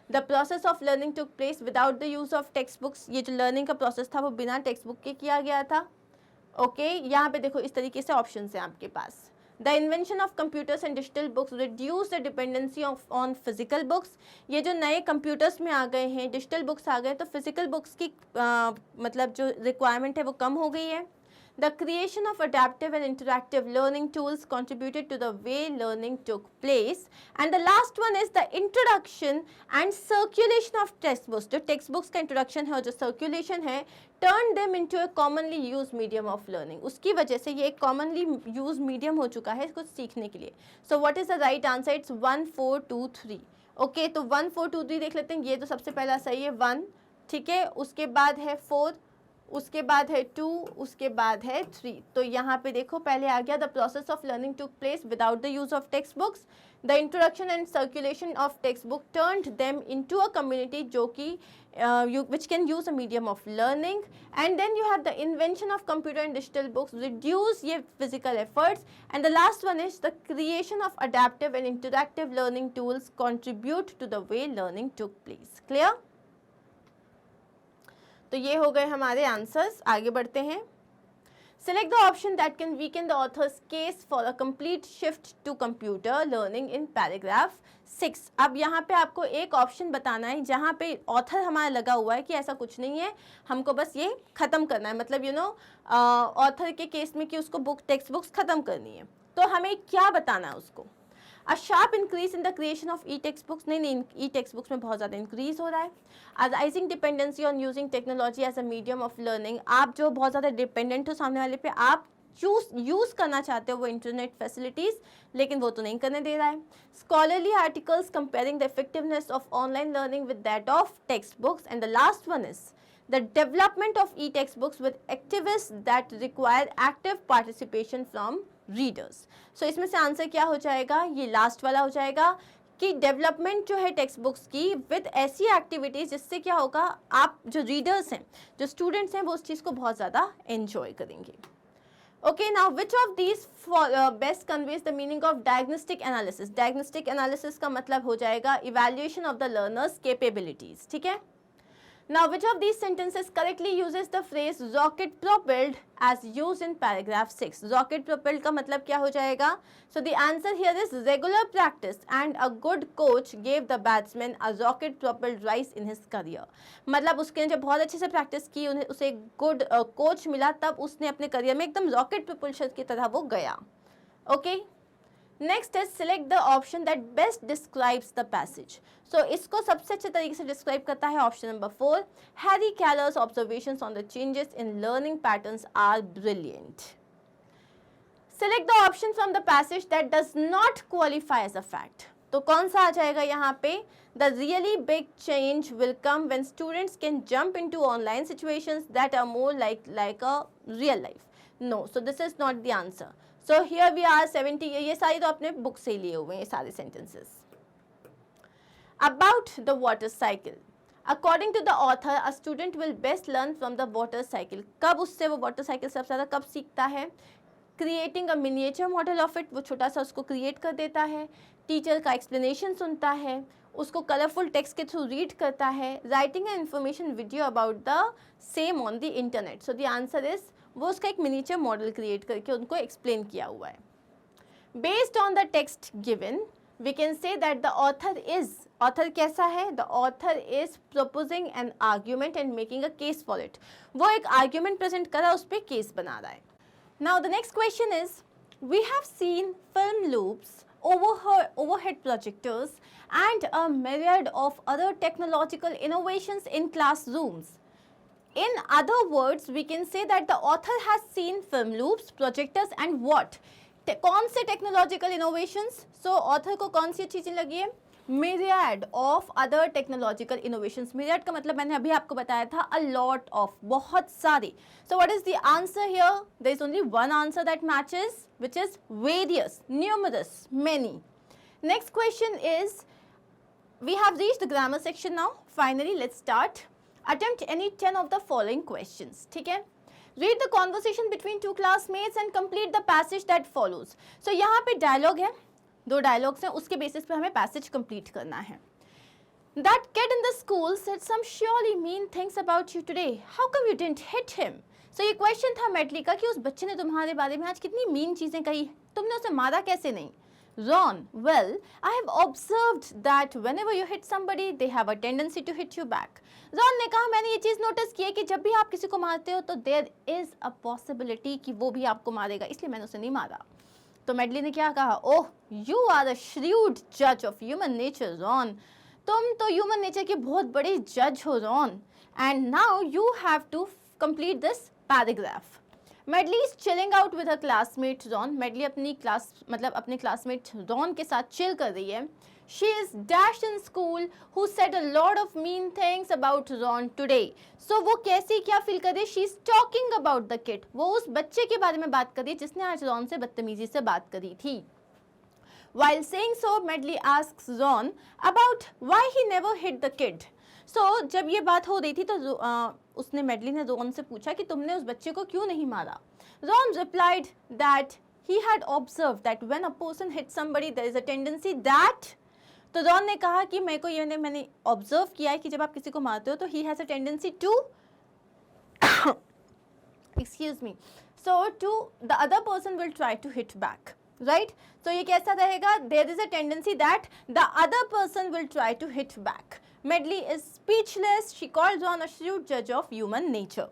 Speaker 1: The process of learning took place without the use of textbooks. ये जो learning का process था वो बिना textbook के किया गया था। ओके, यहाँ पे देखो इस तरीके से options हैं आपके पास। The invention of computers and digital books reduced the dependency on physical books. ये जो नए computers में आ गए हैं, digital books आ गए तो physical books की मतलब जो requirement है वो कम हो गई है। The creation of adaptive and interactive learning tools contributed to the way learning took place. And the last one is the introduction and circulation of textbooks. जो textbooks का introduction है और जो circulation है turned them into a commonly used medium of learning. उसकी वजह से ये एक commonly used medium हो चुका है कुछ सीखने के लिए। So what is the right answer? It's 1, 4, 2, 3. Okay, तो 1, 4, 2, 3 देख लेते हैं। ये तो सबसे पहला सही है 1, ठीक है, उसके बाद है 4, उसके बाद है 2, उसके बाद है 3। तो यहाँ पे देखो पहले आ गया the process of learning took place without the use of text books, the introduction and circulation of text book turned them into a community जो कि which can use a medium of learning, and then you have the invention of computer and digital books reduce ye physical efforts, and the last one is the creation of adaptive and interactive learning tools contribute to the way learning took place. Clear? तो ये हो गए हमारे answers. आगे बढ़ते हैं। Select the option that can weaken the author's case for a complete shift to computer learning in paragraph 6। अब यहाँ पे आपको एक ऑप्शन बताना है जहाँ पे ऑथर हमारा लगा हुआ है कि ऐसा कुछ नहीं है, हमको बस ये ख़त्म करना है, मतलब ऑथर के केस में कि उसको टेक्स्ट बुक्स ख़त्म करनी है। तो हमें क्या बताना है उसको? A sharp increase in the creation of e-text books, नहीं e-text books में बहुत ज़्यादा इंक्रीज हो रहा है। A rising dependency on using technology as a medium of learning, आप जो बहुत ज़्यादा डिपेंडेंट हो सामने वाले पे, आप यूज़ करना चाहते हो वो इंटरनेट फैसिलिटीज़, लेकिन वो तो नहीं करने दे रहा है। Scholarly articles comparing the effectiveness of online learning with that of textbooks, and the last one is the development of e-text books with activists that require active participation from readers. So इसमें से answer क्या हो जाएगा? ये last वाला हो जाएगा कि डेवलपमेंट जो है टेक्स्ट बुक्स की विद ऐसी एक्टिविटीज़ जिससे क्या होगा, आप जो रीडर्स हैं, जो स्टूडेंट्स हैं, वो उस चीज़ को बहुत ज़्यादा एंजॉय करेंगे। Okay, now which of these best conveys the meaning of diagnostic analysis? Diagnostic analysis का मतलब हो जाएगा evaluation of the learners capabilities. ठीक है। Now, which of these sentences correctly uses the phrase rocket propelled as used in paragraph 6? Rocket propelled का मतलब क्या हो जाएगा? So the answer here is regular practice and a good coach gave the batsman a rocket propelled rise in his career. मतलब उसने जब बहुत अच्छे से प्रैक्टिस की, उसे गुड कोच मिला, तब उसने अपने करियर में एकदम रॉकेट प्रपल्शन की तरह वो गया। Okay, next is select the option that best describes the passage. So इसको सबसे अच्छे तरीके से डिस्क्राइब करता है option number 4। Harry Keller's observations on the changes in learning patterns are brilliant. Select the option from the passage that does not qualify as a fact. तो कौन सा आ जाएगा यहाँ पे? The really big change will come when students can jump into online situations that are more like a real life. No, so this is not the answer. So here we are 70, ये सारी तो आपने book से लिए हुए हैं ये सारे sentences। About the water cycle, according to the author, a student will best learn from the water cycle। कब उससे वो water cycle सबसे ज़्यादा कब सीखता है? Creating a miniature model of it, वो छोटा सा उसको create कर देता है, टीचर का explanation सुनता है, उसको कलरफुल टेक्स्ट के थ्रू रीड करता है, writing an information video about the same on the internet. So the answer is, वो उसका एक मिनीचर मॉडल क्रिएट करके उनको एक्सप्लेन किया हुआ है। Based on the text given we can say that the author कैसा है? The author is proposing an argument and making a case for it. वो एक आर्ग्यूमेंट प्रेजेंट कर रहा है, उस पर केस बना रहा है। Now the next question is, we have seen film loops, overhead projectors and a myriad of other technological innovations in classrooms. In other words, we can say that the author has seen film loops, projectors and what? कौन से technological innovations? So author को कौन सी चीज़ें लगी है? myriad of other technological innovations। myriad का मतलब मैंने अभी आपको बताया था a lot of, बहुत सारे। So what is the answer here? There is only one answer that matches, which is various, numerous, many. Next question is, we have reached the grammar section now. Finally, let's start. Attempt any 10 of the following questions. ठीक है? Read the conversation between two classmates and complete the passage that follows. So यहाँ पे dialogue है, दो dialogues हैं, उसके basis पे हमें पैसेज कंप्लीट करना है। That kid in the school said some surely mean things about you today. How come you didn't hit him? So ये क्वेश्चन था मेडली का कि उस बच्चे ने तुम्हारे बारे में आज कितनी मीन चीज़ें कही, तुमने उसे मारा कैसे नहीं? Ron, well, I have observed that whenever you hit somebody, they have a tendency to hit you back. Ron ने कहा, मैंने ये चीज़ नोटिस की है कि जब भी आप किसी को मारते हो तो there is a possibility कि वो भी आपको मारेगा, इसलिए मैंने उसे नहीं मारा। तो मेडली ने क्या कहा? Oh, you are a shrewd जज ऑफ ह्यूमन नेचर रॉन। तुम तो ह्यूमन नेचर के बहुत बड़े जज हो Ron. And now you have to complete this paragraph. Medley is chilling out with her classmate Ron. Medley अपनी क्लासमेट रॉन के साथ चिल कर रही है। she is dash in school who said a lot of mean things about Ron today. So वो कैसी क्या feel कर रही है? She is talking about the kid. वो उस बच्चे के बारे में बात कर रही है जिसने आज रॉन से बदतमीजी से बात करी थी. While saying so, Medley asks Ron about why he never hit the kid. So जब ये बात हो रही थी तो उसने मेडली ने रॉन से पूछा कि तुमने उस बच्चे को क्यों नहीं मारा. Ron replied that he had observed that when a person hits somebody there is a tendency that, तो रॉन ने कहा कि मेरे को ये मैंने ऑब्जर्व किया है कि जब आप किसी को मारते हो तो he has a tendency to excuse me, so to the other person will try to hit back, right? So ये कैसा रहेगा? There is a tendency that the other person will try to hit back. Medley is speechless. She calls Ron a shrewd judge of human nature.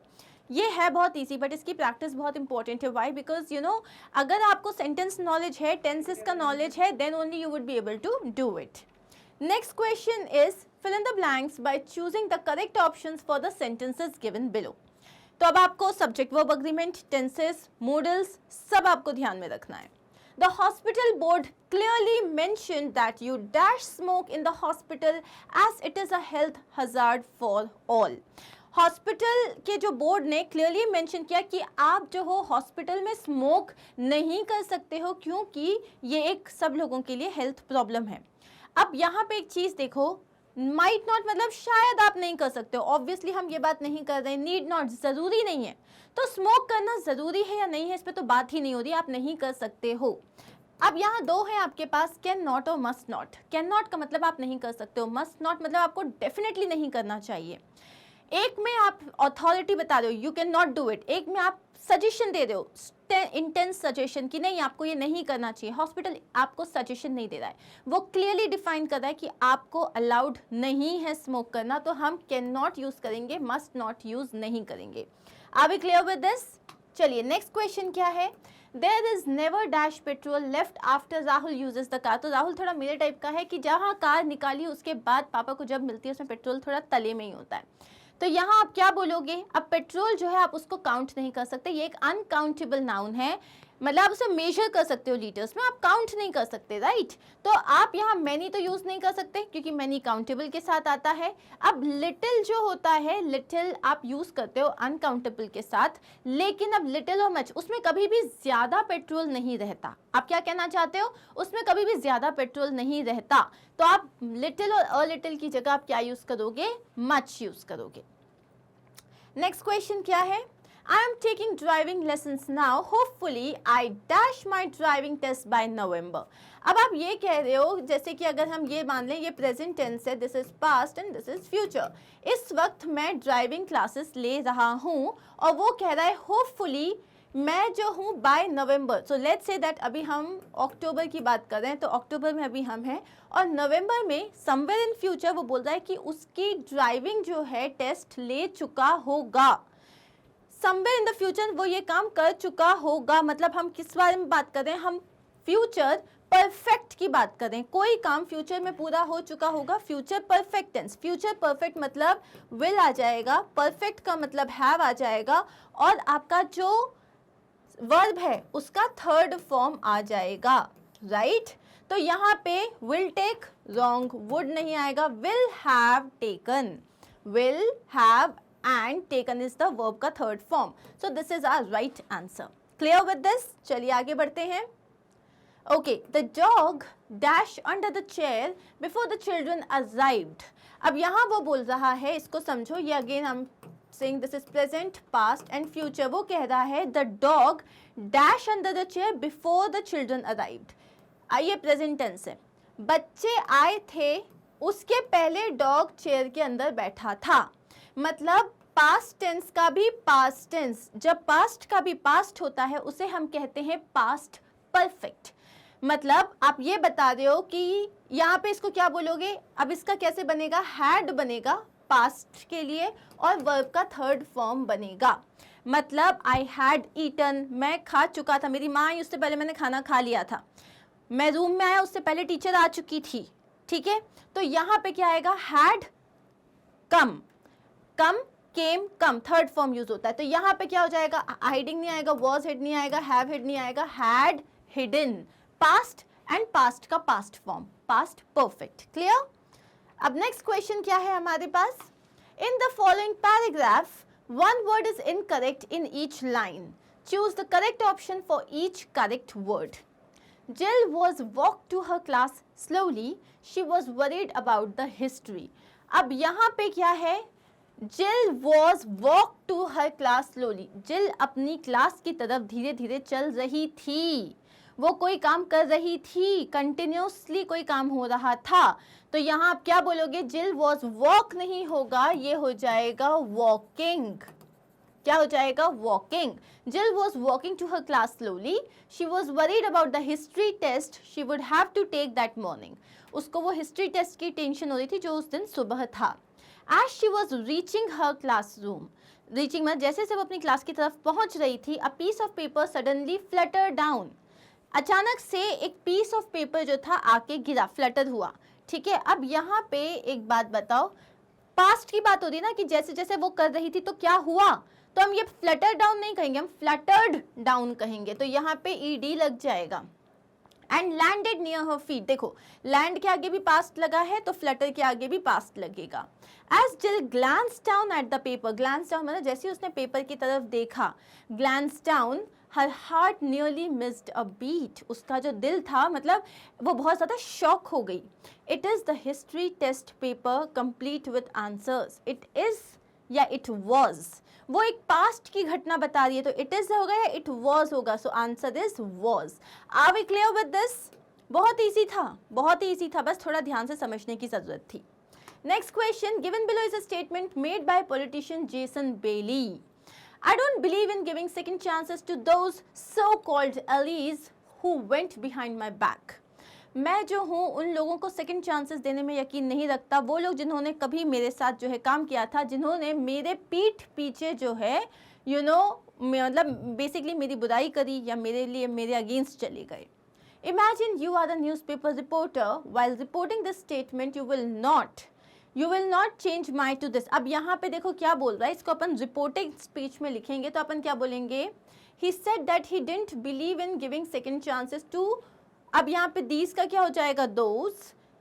Speaker 1: ये है बहुत easy but इसकी practice बहुत important है. Why? Because you know अगर आपको sentence knowledge है, tenses का नॉलेज है, then only you would be able to do it. Next question is fill in the blanks by choosing the correct options for the sentences given below. तो अब आपको subject verb agreement, tenses, modals सब आपको ध्यान में रखना है. The hospital board clearly mentioned that you dash smoke in the hospital as it is a health hazard for all. Hospital के जो बोर्ड ने क्लियरली मेंशन किया कि आप जो हो हॉस्पिटल में स्मोक नहीं कर सकते हो क्योंकि ये एक सब लोगों के लिए हेल्थ प्रॉब्लम है. अब यहाँ पे एक चीज़ देखो, माइट नॉट मतलब शायद आप नहीं कर सकते हो. ऑब्वियसली हम ये बात नहीं कर रहे, नीड नॉट ज़रूरी नहीं है. तो स्मोक करना ज़रूरी है या नहीं है इस पर तो बात ही नहीं हो रही, आप नहीं कर सकते हो. अब यहाँ दो है आपके पास, कैन नॉट और मस्ट नॉट. कैन नॉट का मतलब आप नहीं कर सकते हो, मस्ट नॉट मतलब आपको डेफिनेटली नहीं करना चाहिए. एक में आप अथॉरिटी बता रहे हो you can not do it, एक में आप सजेशन दे रहे हो, इंटेंस सजेशन कि नहीं आपको ये नहीं करना चाहिए. हॉस्पिटल आपको सजेशन नहीं दे रहा है, वो क्लियरली डिफाइन कर रहा है कि आपको अलाउड नहीं है स्मोक करना, तो हम कैन नॉट यूज़ करेंगे, मस्ट नॉट यूज़ नहीं करेंगे. Are we clear with this? चलिए नेक्स्ट क्वेश्चन क्या है. There is never dash petrol left after Rahul uses the car. तो राहुल थोड़ा मेरे टाइप का है कि जहाँ कार निकाली उसके बाद पापा को जब मिलती है उसमें पेट्रोल थोड़ा तले में ही होता है. तो यहाँ आप क्या बोलोगे? अब पेट्रोल जो है आप उसको काउंट नहीं कर सकते, ये एक अनकाउंटेबल नाउन है, मतलब आप उसे मेजर कर सकते हो लीटर्स में, आप काउंट नहीं कर सकते, राइट? तो आप यहाँ मैनी तो यूज़ नहीं कर सकते क्योंकि मैनी काउंटेबल के साथ आता है. अब लिटिल जो होता है, लिटिल आप यूज़ करते हो अनकाउंटेबल के साथ, लेकिन अब लिटिल और मच उसमें कभी भी ज़्यादा पेट्रोल नहीं रहता. आप क्या कहना चाहते हो? उसमें कभी भी ज़्यादा पेट्रोल नहीं रहता. तो आप लिटिल और अ लिटिल की जगह आप क्या यूज़ करोगे? मच यूज़ करोगे. नेक्स्ट क्वेश्चन क्या है? I am taking driving lessons now. Hopefully, I dash my driving test by November. अब आप ये कह रहे हो जैसे कि अगर हम ये मान लें ये प्रेजेंट टेंस है, this is past and this is future. इस वक्त मैं ड्राइविंग क्लासेस ले रहा हूँ और वो कह रहा है होपफुली मैं जो हूँ by November. So let's say that अभी हम अक्टूबर की बात कर रहे हैं, तो अक्टूबर में अभी हम हैं और नवंबर में समवेयर इन फ्यूचर वो बोल रहा है कि उसकी ड्राइविंग जो है टेस्ट ले चुका होगा. समवेयर इन द फ्यूचर वो ये काम कर चुका होगा, मतलब हम किस बारे में बात कर रहे हैं? हम फ्यूचर परफेक्ट की बात कर रहे हैं. कोई काम फ्यूचर में पूरा हो चुका होगा, future perfect tense. Future perfect मतलब विल आ जाएगा, परफेक्ट का मतलब हैव आ जाएगा और आपका जो वर्ब है उसका थर्ड फॉर्म आ जाएगा, राइट? तो यहाँ पे विल टेक रॉन्ग, वुड नहीं आएगा, will have taken. Will have and taken is the verb का third form. So this is our right answer. Clear with this? चलिए आगे बढ़ते हैं. Okay, the dog dashed under the chair before the children arrived. अब यहाँ वो बोल रहा है, इसको समझो, ये again I'm saying this is present, past and future. वो कह रहा है the dog dashed under the chair before the children arrived. आइए present tense है, बच्चे आए थे उसके पहले डॉग चेयर के अंदर बैठा था. मतलब पास्ट टेंस का भी पास्ट टेंस, जब पास्ट का भी पास्ट होता है उसे हम कहते हैं पास्ट परफेक्ट. मतलब आप ये बता रहे हो कि यहाँ पे इसको क्या बोलोगे? अब इसका कैसे बनेगा? हैड बनेगा पास्ट के लिए और वर्ब का थर्ड फॉर्म बनेगा. मतलब आई हैड ईटन, मैं खा चुका था, मेरी माँ आई उससे पहले मैंने खाना खा लिया था, मैं रूम में आया उससे पहले टीचर आ चुकी थी. ठीक है, तो यहाँ पे क्या आएगा? Had come, come, came, come, third form use होता है. तो यहाँ पे क्या हो जाएगा? हाइडिंग नहीं आएगा, वॉज हिड नहीं आएगा, हैव हिड नहीं आएगा, had hidden. Past and past का past form, past perfect. Clear? अब नेक्स्ट क्वेश्चन क्या है हमारे पास? In the following paragraph one word is incorrect in each line, choose the correct option for each correct word. Jill was walked to her class slowly. She was worried about the history. अब यहाँ पे क्या है? Jill was walked to her class slowly. Jill अपनी class की तरफ धीरे धीरे चल रही थी, वो कोई काम कर रही थी, कंटिन्यूसली कोई काम हो रहा था। तो यहाँ आप क्या बोलोगे? Jill was walk नहीं होगा, ये हो जाएगा walking। क्या हो जाएगा? Walking. Jill was walking to her class slowly. She was worried about the history test she would have to take that morning. उसको वो हिस्ट्री टेस्ट की टेंशन हो रही थी जो उस दिन सुबह था। As she was reaching her classroom, reaching मतलब जैसे से वो अपनी क्लास की तरफ पहुंच रही थी, a piece of paper suddenly fluttered down. अचानक से एक पीस ऑफ पेपर जो था आके गिरा, फ्लटर हुआ। ठीक है, अब यहाँ पे एक बात बताओ, पास्ट की बात हो रही है ना कि जैसे जैसे वो कर रही थी तो क्या हुआ, तो हम ये फ्लटर डाउन नहीं कहेंगे, हम फ्लटर्ड डाउन कहेंगे। तो यहाँ पे ईडी लग जाएगा। And landed near her feet, देखो लैंड के आगे भी पास्ट लगा है तो फ्लटर के आगे भी पास्ट लगेगा। As Jill glance down at the paper, glance down मतलब जैसे उसने पेपर की तरफ देखा, glance down, her heart nearly missed a beat, उसका जो दिल था मतलब वो बहुत ज़्यादा शॉक हो गई। It is the history test paper complete with answers. It is या इट वॉज, वो एक पास्ट की घटना बता रही है तो इट इज होगा या इट वॉज होगा। So answer is was. Are we clear with this? बहुत ईजी था, बहुत ईजी था, बस थोड़ा ध्यान से समझने की जरूरत थी। Next question, given below is a statement made by politician Jason Bailey. I don't believe in giving second chances to those so called allies who went behind my back. मैं जो हूँ उन लोगों को सेकंड चांसेस देने में यकीन नहीं रखता, वो लोग जिन्होंने कभी मेरे साथ जो है काम किया था, जिन्होंने मेरे पीठ पीछे जो है मतलब बेसिकली मेरी बुराई करी या मेरे लिए मेरे अगेंस्ट चले गए। Imagine you are the newspaper reporter, while reporting this statement you will not change my to this. अब यहाँ पे देखो क्या बोल रहा है, इसको अपन रिपोर्टिंग स्पीच में लिखेंगे तो अपन क्या बोलेंगे? He said that he didn't believe in giving second chances to, अब यहाँ पे दीज का क्या हो जाएगा? Those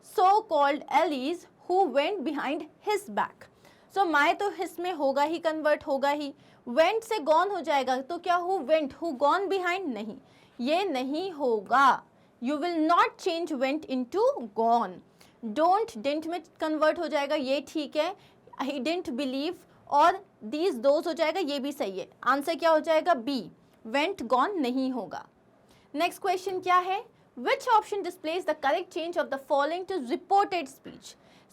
Speaker 1: so called allies who went behind his back. So my तो हिस में होगा ही, कन्वर्ट होगा ही, वेंट से गॉन हो जाएगा तो क्या who went, who gone behind, नहीं, ये नहीं होगा। You will not change went into gone. Don't didn't में कन्वर्ट हो जाएगा, ये ठीक है। ही डिडंट बिलीव और दीज दोज हो जाएगा, ये भी सही है। आंसर क्या हो जाएगा? बी, वेंट गॉन नहीं होगा। नेक्स्ट क्वेश्चन क्या है? Which option displays the correct change of the following to reported speech?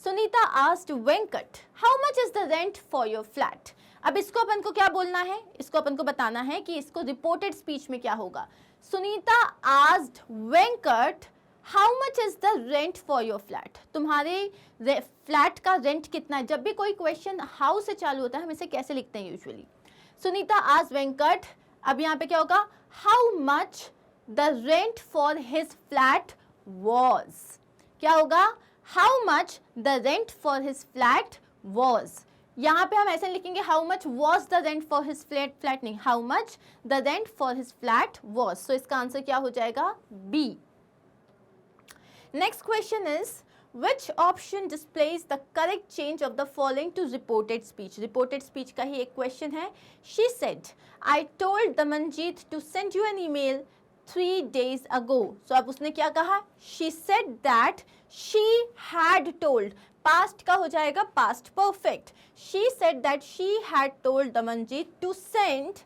Speaker 1: Sunita asked Venkat, how much is the rent for your flat? अब इसको अपन को क्या बोलना है? इसको अपन को बताना है कि इसको रिपोर्टेड स्पीच में क्या होगा। Sunita asked Venkat, how much is the rent for your flat? तुम्हारे फ्लैट का रेंट कितना है? जब भी कोई क्वेश्चन हाउ से चालू होता है हम इसे कैसे लिखते हैं यूजुअली? सुनीता asked Venkat, अब यहाँ पे क्या होगा? How much the rent for his flat was. क्या होगा? How much the rent for his flat was. यहाँ पे हम ऐसे लिखेंगे how much was the rent for his flat नहीं, how much the rent for his flat was. So इसका answer क्या हो जाएगा? B. Next question is, which option displays the correct change of the following to reported speech? Reported speech का ही एक question है। She said, I told Damanjeet to send you an email 3 days ago. So अब उसने क्या कहा? She said that she had told. Past का हो जाएगा past perfect. She said that she had told Damanjeet to send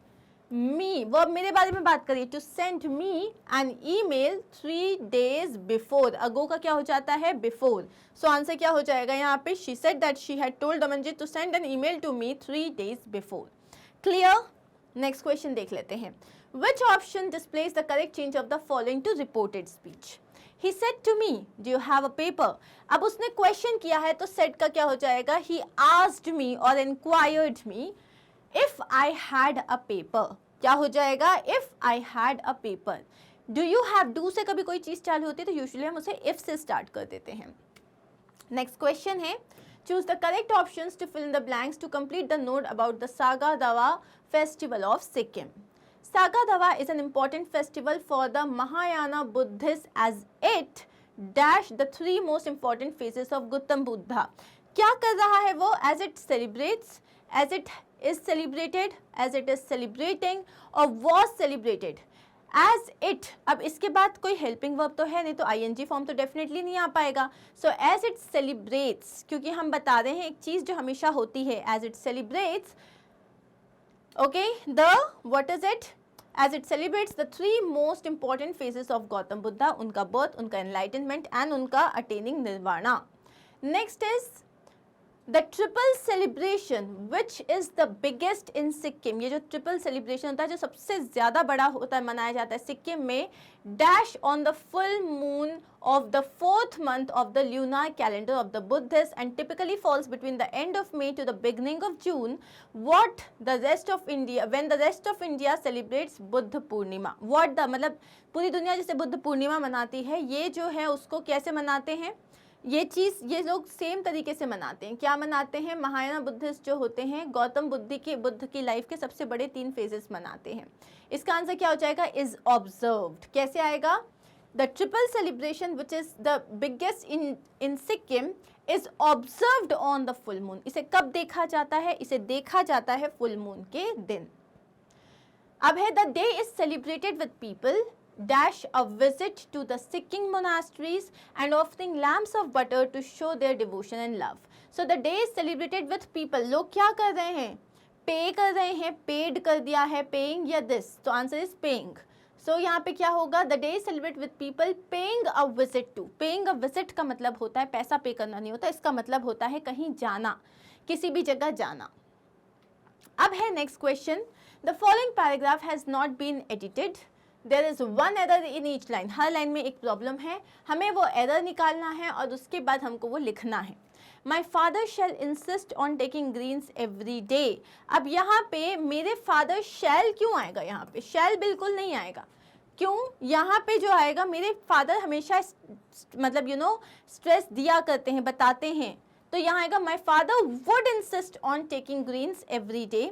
Speaker 1: me, वो अब मेरे बारे में बात करिए, to send me an email 3 days before. ago का क्या हो जाता है? before. So आंसर क्या हो जाएगा यहाँ पे? She said that she had told Damanjeet to send an email to me 3 days before. Clear? Next question देख लेते हैं। Which option displays the correct change of the following to reported speech? He said to me, do you have a paper? अब उसने question किया है तो said का क्या हो जाएगा? He asked me or inquired me if I had a paper. क्या हो जाएगा? If I had a paper. Do you have? Do से कभी कोई चीज़ चालू होती है तो usually हम उसे if से start कर देते हैं। Next question है, choose the correct options to fill in the blanks to complete the note about the Saga Dawa festival of Sikkim. Saga Dawa is an important festival for the Mahayana Buddhists as it dash the 3 most important phases of Gautam Buddha. क्या कर रहा है वो? As it celebrates, as it is celebrated, as it is celebrating और was celebrated. As it, अब इसके बाद कोई हेल्पिंग वर्ब तो है नहीं, तो आईएनजी फॉर्म तो डेफिनेटली नहीं आ पाएगा। सो एज इट सेलिब्रेट्स, क्योंकि हम बता रहे हैं एक चीज जो हमेशा होती है, as it celebrates, okay, the what is it, as it celebrates the 3 most important phases of Gautam Buddha, उनका बर्थ, उनका एनलाइटनमेंट एंड उनका attaining nirvana. Next is the triple celebration which is the biggest in Sikkim. ये जो ट्रिपल सेलिब्रेशन होता है, जो सबसे ज्यादा बड़ा होता है, मनाया जाता है सिक्किम में, dash on the full moon of the 4th month of the lunar calendar of the Buddhists and typically falls between the end of May to the beginning of June. What the rest of India, when the rest of India celebrates Buddha Purnima, what the, मतलब पूरी दुनिया जैसे बुद्ध पूर्णिमा मनाती है, ये जो है उसको कैसे मनाते हैं? ये चीज़ ये लोग सेम तरीके से मनाते हैं। क्या मनाते हैं? महायाना बुद्धिस्ट जो होते हैं, गौतम बुद्ध की लाइफ के सबसे बड़े 3 फेजेस मनाते हैं। इसका आंसर क्या हो जाएगा? Is observed. कैसे आएगा? The triple celebration, which is the biggest in Sikkim, is observed on the full moon. इसे कब देखा जाता है? इसे देखा जाता है full moon के दिन। अब है the day is celebrated with people dash a visit to the Sikkim monasteries and offering lamps of butter to show their devotion and love. So the day is celebrated with people. लोग क्या कर रहे हैं? पे कर रहे हैं, paid कर दिया है, पेइंग या दिस, तो आंसर इज पेइंग। सो यहाँ पे क्या होगा? The day celebrate with people paying a visit to. Paying a visit का मतलब होता है पैसा पे करना नहीं होता, इसका मतलब होता है कहीं जाना, किसी भी जगह जाना। अब है next question, the following paragraph has not been edited, there is one error in each line. हर लाइन में एक प्रॉब्लम है, हमें वो एरर निकालना है और उसके बाद हमको वो लिखना है। My father shall insist on taking greens every day. अब यहाँ पे मेरे फादर शैल क्यों आएगा? यहाँ पे शैल बिल्कुल नहीं आएगा। क्यों? यहाँ पे जो आएगा, मेरे फादर हमेशा मतलब स्ट्रेस दिया करते हैं, बताते हैं, तो यहाँ आएगा my father would insist on taking greens every day,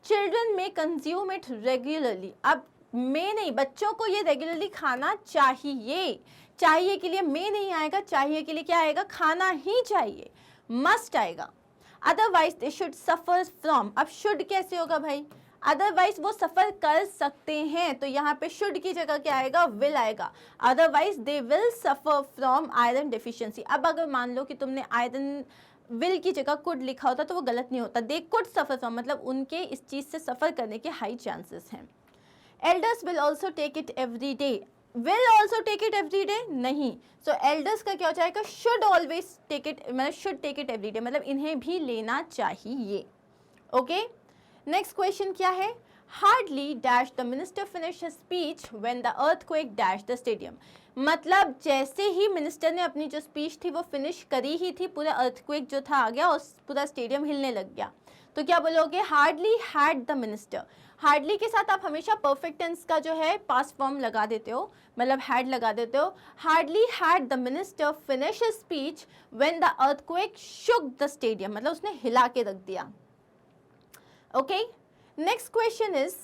Speaker 1: children में कंज्यूम इट रेगुलरली। अब मैं नहीं, बच्चों को ये रेगुलरली खाना चाहिए, चाहिए के लिए मैं नहीं आएगा, चाहिए के लिए क्या आएगा? खाना ही चाहिए, मस्ट आएगा। Otherwise they should suffer from, अब शुड कैसे होगा भाई? अदरवाइज वो सफर कर सकते हैं, तो यहाँ पे शुड की जगह क्या आएगा? विल आएगा। Otherwise they will suffer from iron deficiency. अब अगर मान लो कि तुमने आयरन विल की जगह कुड लिखा होता तो वो गलत नहीं होता। दे कुड सफर फ्रॉम मतलब उनके इस चीज से सफर करने के हाई चांसेस हैं। Elders will also take it every day, will also take it every day नहीं, सो एल्डर्स का क्या हो जाएगा? शुड ऑलवेज टेक इट, मतलब should take it every day, मतलब इन्हें भी लेना चाहिए। ओके, नेक्स्ट क्वेश्चन क्या है? Hardly dash the minister finish his speech when the earthquake dash the stadium. मतलब जैसे ही मिनिस्टर ने अपनी जो स्पीच थी वो फिनिश करी ही थी, पूरा अर्थक्वेक जो था आ गया और पूरा स्टेडियम हिलने लग गया, तो क्या बोलोगे? Hardly had the minister. Hardly के साथ आप हमेशा परफेक्ट टेंस का जो है पास्ट फॉर्म लगा देते हो, मतलब हैड लगा देते हो। Hardly had the minister finish his speech when the earthquake shook the stadium, मतलब उसने हिला के रख दिया। Okay, next question is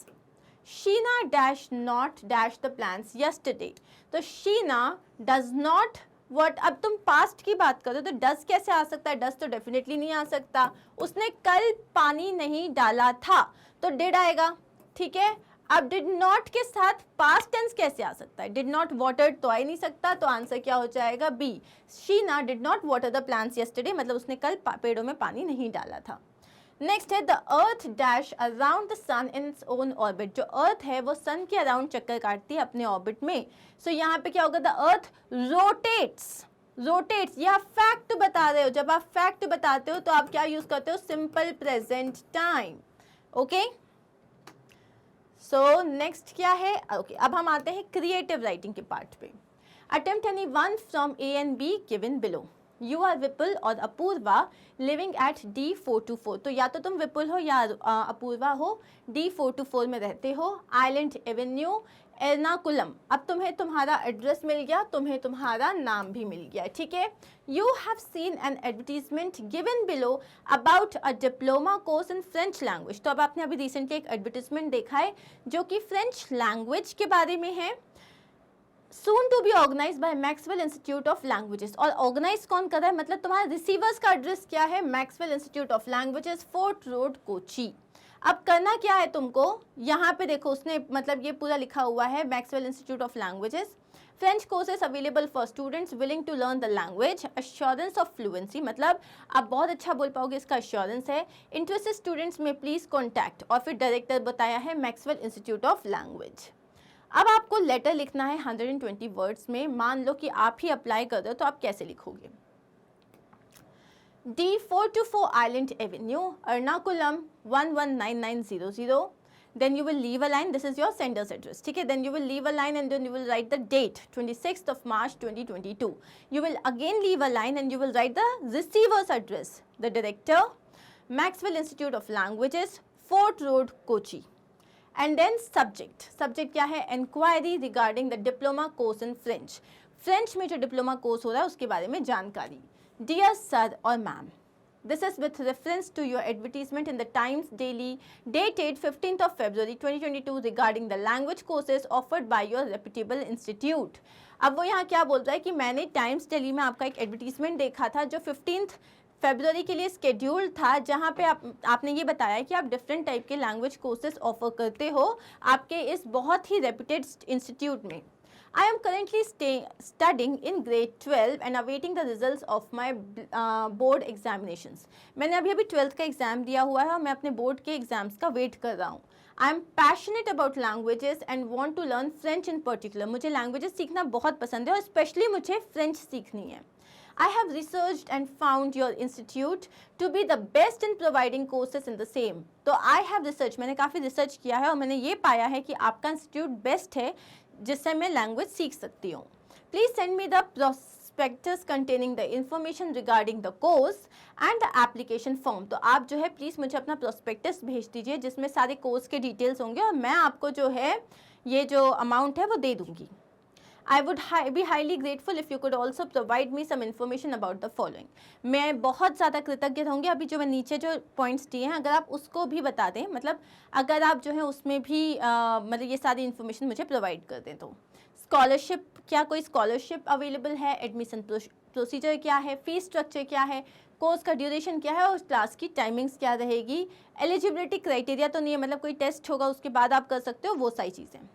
Speaker 1: Sheena dash not dash the plans yesterday. तो शीना डज नॉट व्हाट, अब तुम पास्ट की बात करो तो डज कैसे आ सकता है? डज तो डेफिनेटली नहीं आ सकता। उसने कल पानी नहीं डाला था, तो डिड आएगा, ठीक है। अब डिड नॉट के साथ पास्ट टेंस कैसे आ सकता है? डिड नॉट वाटर्ड तो आ ही नहीं सकता, तो आंसर क्या हो जाएगा? B, Sheena did not water the plants yesterday, मतलब उसने कल पेड़ों में पानी नहीं डाला था। नेक्स्ट है the earth dash around the sun in its own orbit. जो अर्थ है वो सन के अराउंड चक्कर काटती है अपने ऑर्बिट में। सो यहाँ पे क्या होगा? The earth rotates, rotates. यह फैक्ट बता रहे हो, जब आप फैक्ट बताते हो तो आप क्या यूज करते हो? Simple present time. Okay, so next क्या है? ओके, अब हम आते हैं क्रिएटिव राइटिंग के पार्ट पे। Attempt any one from A and B given below. You are Vipul और अपूर्वा लिविंग एट D424। तो या तो तुम विपुल हो या अपूर्वा हो, D424 में रहते हो, आइलैंड एवेन्यू, एर्नाकुलम। अब तुम्हें तुम्हारा एड्रेस मिल गया, तुम्हें तुम्हारा नाम भी मिल गया, ठीक है। You have seen an advertisement given below about a diploma course in French language. तो अब आपने अभी रिसेंटली एक एडवर्टीजमेंट देखा है जो कि फ्रेंच लैंग्वेज के बारे में है। Soon to be organize by Maxwell Institute of Languages. और ऑर्गेनाइज कौन कर रहा है, मतलब तुम्हारा रिसीवर्स का एड्रेस क्या है, Maxwell Institute of languages, fort road, Kochi. अब करना क्या है तुमको, यहाँ पे देखो उसने मतलब ये पूरा लिखा हुआ है, Maxwell Institute of Languages, French courses available for students willing to learn the language, assurance of fluency, मतलब आप बहुत अच्छा बोल पाओगे, इसका अश्योरेंस है। इंटरेस्टेड स्टूडेंट्स में प्लीज कॉन्टैक्ट, और फिर डायरेक्टर बताया है मैक्सवेल इंस्टीट्यूट ऑफ लैंग्वेज। अब आपको लेटर लिखना है 120 वर्ड्स में। मान लो कि आप ही अप्लाई कर दो तो आप कैसे लिखोगे, D424 Island Avenue, Ernakulam 119900. Then you will leave a line. This is your sender's address. ठीक है, then you will leave a line and then you will write the date 26th of March 2022. You will again leave a line and you will write the receiver's address. The director, Maxwell Institute of Languages, Fort Road, Kochi. And then subject. Subject क्या है, enquiry regarding the diploma course in French. French में जो diploma course हो रहा है उसके बारे में जानकारी. Dear sir or ma'am, this is with reference to your advertisement in the Times Daily dated 15th of February 2022 regarding the language courses offered by your reputable institute. अब वो यहाँ क्या बोल रहा है कि मैंने टाइम्स डेली में आपका एक एडवर्टीजमेंट देखा था जो 15th फरवरी के लिए स्केड्यूल था, जहाँ पे आपने ये बताया कि आप डिफरेंट टाइप के लैंग्वेज कोर्सेज ऑफर करते हो आपके इस बहुत ही रेप्यूटेड इंस्टीट्यूट में। I am currently studying in grade 12 and awaiting the results of my board examinations. मैंने अभी 12th का एग्ज़ाम दिया हुआ है और मैं अपने बोर्ड के एग्ज़ाम्स का वेट कर रहा हूँ। I am passionate about languages and want to learn French in particular. मुझे लैंग्वेजेस सीखना बहुत पसंद है और स्पेशली मुझे फ्रेंच सीखनी है। I have researched and found your institute to be the best in providing courses in the same. तो I have researched, मैंने काफ़ी रिसर्च किया है और मैंने ये पाया है कि आपका इंस्टीट्यूट बेस्ट है जिससे मैं लैंग्वेज सीख सकती हूँ। Please send me the prospectus containing the information regarding the course and the application form. तो आप जो है प्लीज़ मुझे अपना प्रोस्पेक्टस भेज दीजिए जिसमें सारे कोर्स के डिटेल्स होंगे और मैं आपको जो है ये जो अमाउंट है वो दे दूँगी। I would be highly grateful if you could also provide me some information about the following. मैं बहुत ज़्यादा कृतज्ञ होंगी, अभी जो मैं नीचे जो पॉइंट्स दिए हैं अगर आप उसको भी बता दें, मतलब अगर आप जो है उसमें भी मतलब ये सारी इन्फॉर्मेशन मुझे प्रोवाइड कर दें। तो स्कॉलरशिप, क्या कोई स्कॉलरशिप अवेलेबल है, एडमिशन प्रोसीजर क्या है, फीस स्ट्रक्चर क्या है, कोर्स का ड्यूरेशन क्या है और क्लास की टाइमिंग्स क्या रहेगी, एलिजिबिलिटी क्राइटेरिया तो नहीं है, मतलब कोई टेस्ट होगा उसके बाद आप कर सकते हो, वो सारी चीज़ें।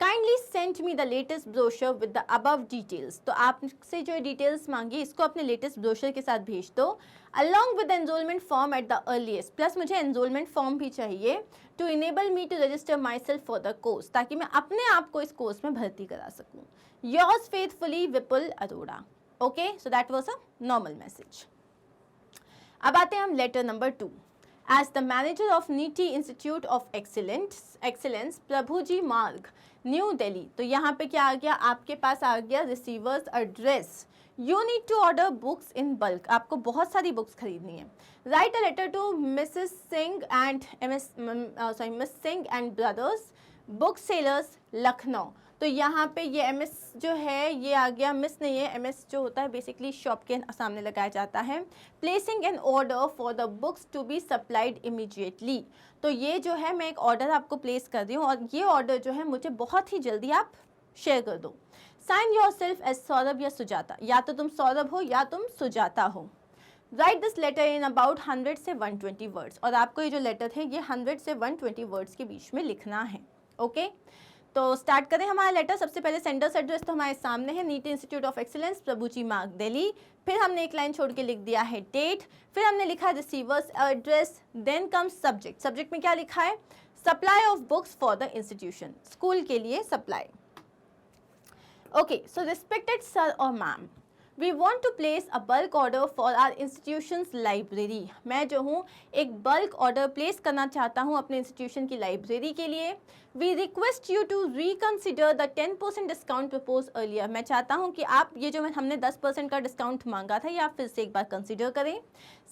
Speaker 1: Kindly send me the latest brochure with the above details. तो आपसे जो डिटेल्स मांगी इसको अपने लेटेस्ट ब्रोशर के साथ भेज दो, along with the enrollment form at the earliest. Plus मुझे enrollment form भी चाहिए to enable me to register myself for the course, ताकि मैं अपने आप को इस कोर्स में भर्ती करा सकूँ। Yours faithfully, Vipul Arora. Okay, so that was a normal message. अब आते हैं हम letter number 2। As the manager of NITI Institute of Excellence, प्रभुजी मार्ग, न्यू दिल्ली। तो यहाँ पे क्या आ गया, आपके पास आ गया receivers address. You need to order books in bulk, आपको बहुत सारी बुक्स खरीदनी है। Write a letter to Miss Singh and brothers, book sellers, Lucknow. तो यहाँ पे ये एमएस जो है ये आ गया, मिस नहीं है, एमएस जो होता है बेसिकली शॉप के सामने लगाया जाता है। Placing an order for the books to be supplied immediately. तो ये जो है मैं एक ऑर्डर आपको प्लेस कर रही हूँ और ये ऑर्डर जो है मुझे बहुत ही जल्दी आप शेयर कर दो। Sign yourself as Saurabh या सुजाता, या तो तुम सौरभ हो या तुम सुजाता हो। Write this letter in about 100 से 120 वर्ड्स, और आपको ये जो लेटर है ये 100 से 120 वर्ड्स के बीच में लिखना है। ओके तो स्टार्ट करें हमारा लेटर। सबसे पहले सेंडर्स एड्रेस तो हमारे सामने है, नीट इंस्टीट्यूट ऑफ एक्सीलेंस, प्रभुजी मार्ग, दिल्ली। फिर हमने एक लाइन छोड़ के लिख दिया है डेट, फिर हमने लिखा receivers address, then comes subject. Subject में क्या लिखा है, supply of books for the institution, school के लिए supply. Okay so respected sir और ma'am, we want to place a bulk order for our institutions library. मैं जो हूँ एक बल्क ऑर्डर प्लेस करना चाहता हूँ अपने इंस्टीट्यूशन की लाइब्रेरी के लिए। We request you to reconsider the 10% discount propose earlier. मैं चाहता हूँ कि आप ये जो हमने 10% का डिस्काउंट मांगा था ये आप फिर से एक बार कंसिडर करें।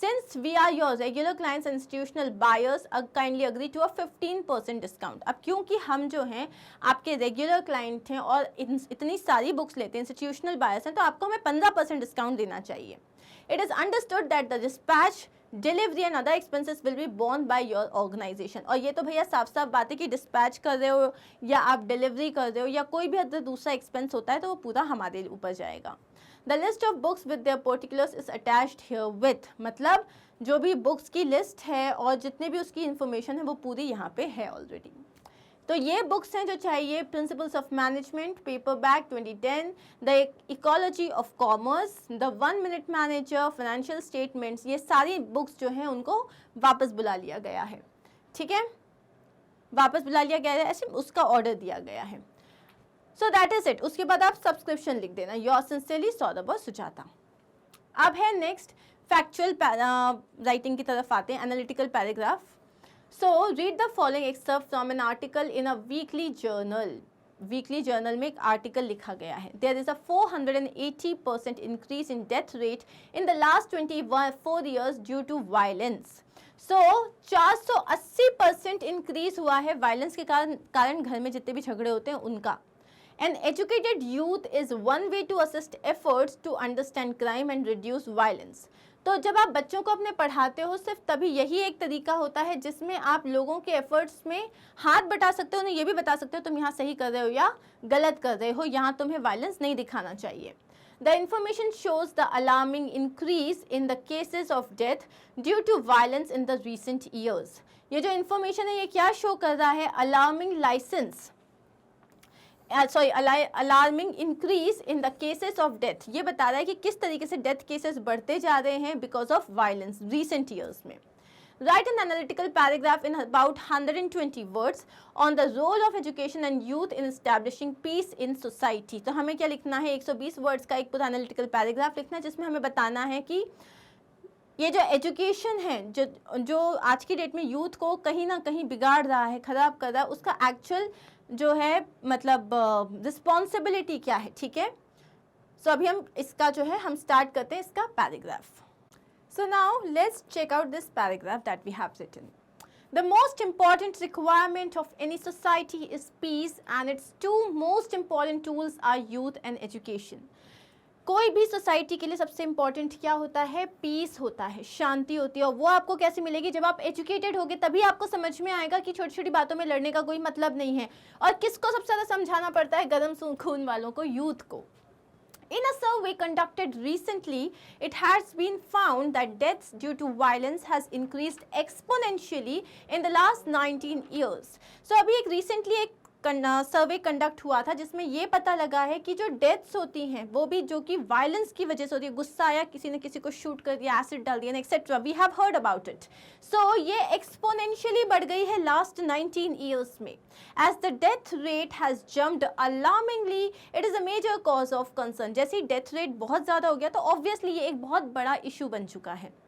Speaker 1: Since we are your regular clients and institutional buyers, kindly agree to a 15% discount. अब क्योंकि हम जो हैं आपके रेगुलर क्लाइंट हैं और इतनी सारी बुक्स लेते हैं, इंस्टीट्यूशनल बायर्स हैं, तो आपको हमें 15% डिस्काउंट देना चाहिए। It is understood that the dispatch delivery and other expenses will be borne by your organisation. और ये तो भैया साफ साफ बात है कि डिस्पैच कर रहे हो या आप डिलीवरी कर रहे हो या कोई भी अदर दूसरा एक्सपेंस होता है तो वो पूरा हमारे ऊपर जाएगा। The list of books with their particulars is attached here with, मतलब जो भी बुक्स की लिस्ट है और जितने भी उसकी इंफॉर्मेशन है वो पूरी यहाँ पे है ऑलरेडी। तो ये बुक्स हैं जो चाहिए, principles of management, paper bag 2010, the ecology of commerce, the 1 minute manager, financial statements, ये सारी बुक्स जो हैं उनको वापस बुला लिया गया है। ठीक है, वापस बुला लिया गया है, ऐसे उसका ऑर्डर दिया गया है। So that is it. उसके बाद आप सब्सक्रिप्शन लिख देना, योर सिंसियरली सौरभ सुजाता। अब है नेक्स्ट फैक्चुअल राइटिंग की तरफ आते हैं, analytical paragraph. So read the following excerpt from an article in a weekly journal. Weekly journal में एक आर्टिकल लिखा गया है। There is a 480% increase in death rate in the last 24 years due to violence. So 480% increase हुआ है violence के कारण घर में जितने भी झगड़े होते हैं उनका। An educated youth is one way to assist efforts to understand crime and reduce violence. तो जब आप बच्चों को अपने पढ़ाते हो सिर्फ तभी यही एक तरीका होता है जिसमें आप लोगों के एफर्ट्स में हाथ बटा सकते हो, उन्हें ये भी बता सकते हो तुम यहाँ सही कर रहे हो या गलत कर रहे हो, यहाँ तुम्हें वायलेंस नहीं दिखाना चाहिए। The information shows the alarming increase in the cases of death due to violence in the recent years. ये जो इन्फॉर्मेशन है ये क्या शो कर रहा है? Alarming increase in the cases of death. ये बता रहा है कि किस तरीके से डेथ केसेस बढ़ते जा रहे हैं because of violence recent years में। Write an analytical paragraph in about 120 words on the role of education and youth in establishing peace in society. तो हमें क्या लिखना है? 120 वर्ड्स का एक पूरा एनालिटिकल पैराग्राफ लिखना है जिसमें हमें बताना है कि ये जो एजुकेशन है जो आज की डेट में यूथ को कहीं ना कहीं बिगाड़ रहा है, खराब कर रहा है, उसका एक्चुअल जो है मतलब रिस्पॉन्सिबिलिटी क्या है। ठीक है, सो अभी हम इसका जो है हम स्टार्ट करते हैं इसका paragraph. So now let's check out this paragraph that we have written. The most important requirement of any society is peace and its two most important tools are youth and education. कोई भी society के लिए सबसे important क्या होता है? Piece होता है, शांति होती है। और वो आपको कैसे मिलेगी? जब आप एजुकेटेड होगे तभी आपको समझ में आएगा कि छोटी छोटी बातों में लड़ने का कोई मतलब नहीं है। और किसको सबसे ज़्यादा समझाना पड़ता है? गर्म खून वालों को, यूथ को। In a survey conducted recently, it has been found that deaths due to violence has increased exponentially in the last 19 years. So अभी एक recently एक सर्वे कंडक्ट हुआ था जिसमें ये पता लगा है कि जो डेथ्स होती हैं वो भी जो कि वायलेंस की वजह से होती है, गुस्सा आया, किसी ने किसी को शूट कर दिया, एसिड डाल दिया, etcetera, we have heard about it. So ये एक्सपोनेंशियली बढ़ गई है लास्ट 19 ईयर्स में। As the death rate has jumped alarmingly, it is a major cause of concern. जैसे ही डेथ रेट बहुत ज़्यादा हो गया तो ऑब्वियसली ये एक बहुत बड़ा इशू बन चुका है।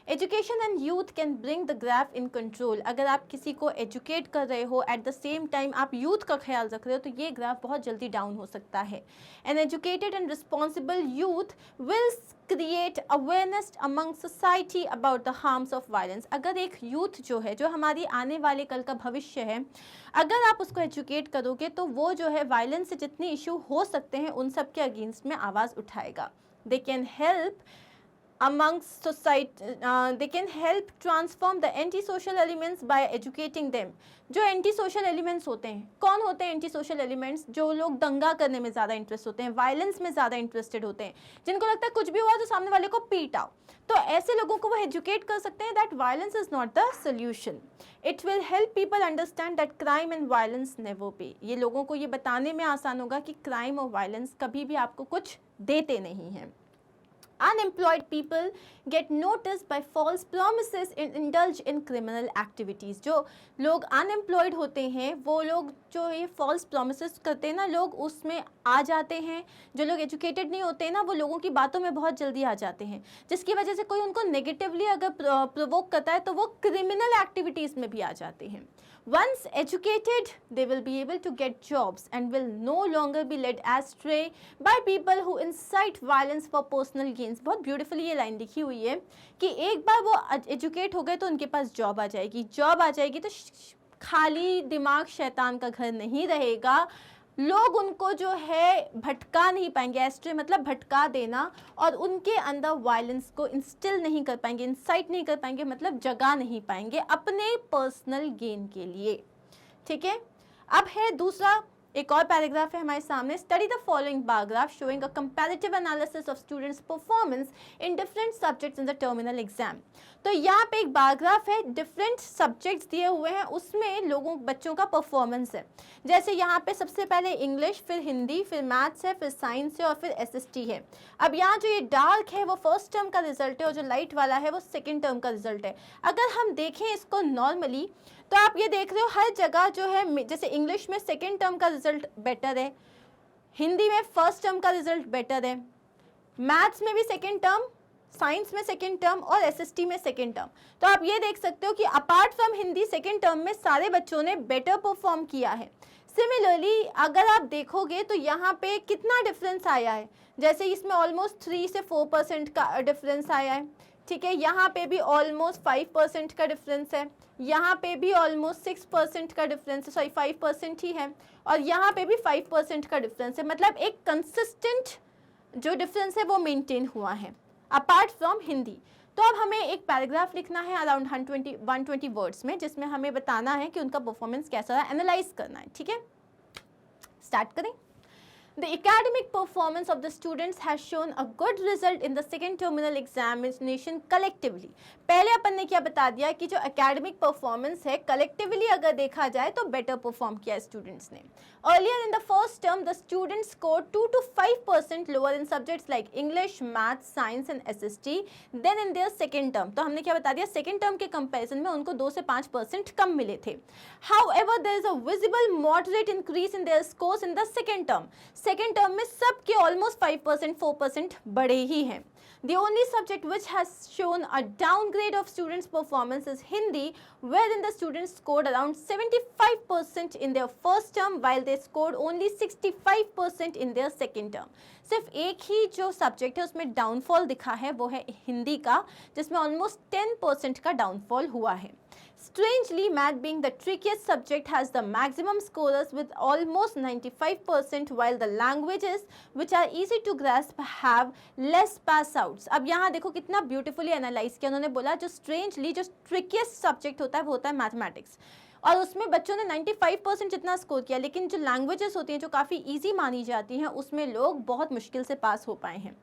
Speaker 1: Education and youth can bring the graph in control. अगर आप किसी को एजुकेट कर रहे हो एट द सेम टाइम आप यूथ का ख्याल रख रहे हो तो ये ग्राफ बहुत जल्दी डाउन हो सकता है। An educated and responsible youth will create awareness among society about the harms of violence. अगर एक यूथ जो है, जो हमारी आने वाले कल का भविष्य है, अगर आप उसको एजुकेट करोगे तो वो जो है वायलेंस से जितने इशू हो सकते हैं उन सब के अगेंस्ट में आवाज़ उठाएगा। They can help amongst society, they can help transform the anti-social elements by educating them. जो एंटी सोशल एलिमेंट्स होते हैं, कौन होते हैं एंटी सोशल एलिमेंट्स? जो लोग दंगा करने में ज़्यादा इंटरेस्ट होते हैं, वायलेंस में ज़्यादा इंटरेस्टेड होते हैं, जिनको लगता है कुछ भी हुआ तो सामने वाले को पीट आओ। तो ऐसे लोगों को वो एजुकेट कर सकते हैं that violence is not the solution. It will help people understand that crime and violence never पे। ये लोगों को ये बताने में आसान होगा कि क्राइम और वायलेंस कभी भी आपको कुछ देते नहीं हैं। Unemployed people get noticed by false promises and indulge in criminal activities. जो लोग unemployed होते हैं वो लोग जो ये false promises करते हैं ना, लोग उसमें आ जाते हैं। जो लोग educated नहीं होते हैं ना, वो लोगों की बातों में बहुत जल्दी आ जाते हैं, जिसकी वजह से कोई उनको negatively अगर provoke करता है तो वो criminal activities में भी आ जाते हैं। Once educated, they will be able to get jobs and will no longer be led astray by people who incite violence for personal gains. बहुत ब्यूटीफुली ये लाइन लिखी हुई है कि एक बार वो एजुकेट हो गए तो उनके पास जॉब आ जाएगी। जॉब आ जाएगी तो खाली दिमाग शैतान का घर नहीं रहेगा। लोग उनको जो है भटका नहीं पाएंगे, एस्ट्रे मतलब भटका देना, और उनके अंदर वायलेंस को इंस्टिल नहीं कर पाएंगे, इंसाइट नहीं कर पाएंगे, मतलब जगा नहीं पाएंगे अपने पर्सनल गेन के लिए। ठीक है, अब है दूसरा, एक और पैराग्राफ है हमारे सामने। Study the following paragraph showing a comparative analysis of students performance in different subjects in the terminal exam. तो यहाँ पे एक पैराग्राफ है, डिफरेंट सब्जेक्ट्स दिए हुए हैं, उसमें बच्चों का परफॉर्मेंस है। जैसे यहाँ पे सबसे पहले इंग्लिश, फिर हिंदी, फिर मैथ्स है, फिर साइंस है, और फिर एसएसटी है। अब यहाँ जो ये डार्क है वो फर्स्ट टर्म का रिजल्ट है, और जो लाइट वाला है वो सेकेंड टर्म का रिजल्ट है। अगर हम देखें इसको नॉर्मली, तो आप ये देख रहे हो हर जगह जो है, जैसे इंग्लिश में सेकेंड टर्म का रिजल्ट बेटर है, हिंदी में फर्स्ट टर्म का रिजल्ट बेटर है, मैथ्स में भी सेकेंड टर्म, साइंस में सेकेंड टर्म, और एसएसटी में सेकेंड टर्म। तो आप ये देख सकते हो कि apart from Hindi second term में सारे बच्चों ने बेटर परफॉर्म किया है। सिमिलरली अगर आप देखोगे तो यहाँ पे कितना डिफरेंस आया है, जैसे इसमें ऑलमोस्ट 3 से 4% का डिफरेंस आया है। ठीक है, यहाँ पे भी ऑलमोस्ट 5% का डिफरेंस है, यहाँ पे भी ऑलमोस्ट 6% का डिफरेंस है, सॉरी 5% ही है, और यहाँ पे भी 5% का डिफरेंस है। मतलब एक कंसिस्टेंट जो डिफरेंस है वो मेंटेन हुआ है अपार्ट फ्रॉम हिंदी। तो अब हमें एक पैराग्राफ लिखना है अराउंड 120 वर्ड्स में, जिसमें हमें बताना है कि उनका परफॉर्मेंस कैसा है, एनालाइज करना है। ठीक है, स्टार्ट करें। The academic performance of the students has shown a good result in the second terminal examination collectively. पहले अपन ने क्या बता दिया कि जो academic performance है collectively अगर देखा जाए तो better perform किया students ने। Earlier in the first term, the students scored 2 to 5% lower in subjects like English, Math, Science and SST than in their second term. तो हमने क्या बता दिया, second term के comparison में उनको 2 से 5% कम मिले थे। However, there is a visible moderate increase in their scores in the second term. Second term में सबके ऑलमोस्ट 5% 4% बढ़े ही हैं। The only subject which has shown a downgrade of students' performance is Hindi, wherein the students scored around 75% in their first term, while they scored only 65% in their second term. सिर्फ एक ही जो subject है उसमें downfall दिखा है वो है हिंदी का, जिसमें ऑलमोस्ट 10% का डाउनफॉल हुआ है। Strangely, math being the trickiest subject has the maximum scorers with almost 95%, while the languages which are easy to grasp have less pass outs. अब यहाँ देखो कितना beautifully analyze किया उन्होंने, बोला जो strangely जो trickiest subject होता है वो होता है मैथमेटिक्स, और उसमें बच्चों ने 95% जितना स्कोर किया, लेकिन जो लैंग्वेजेस होती हैं जो काफ़ी ईजी मानी जाती हैं उसमें लोग बहुत मुश्किल से पास हो पाए हैं।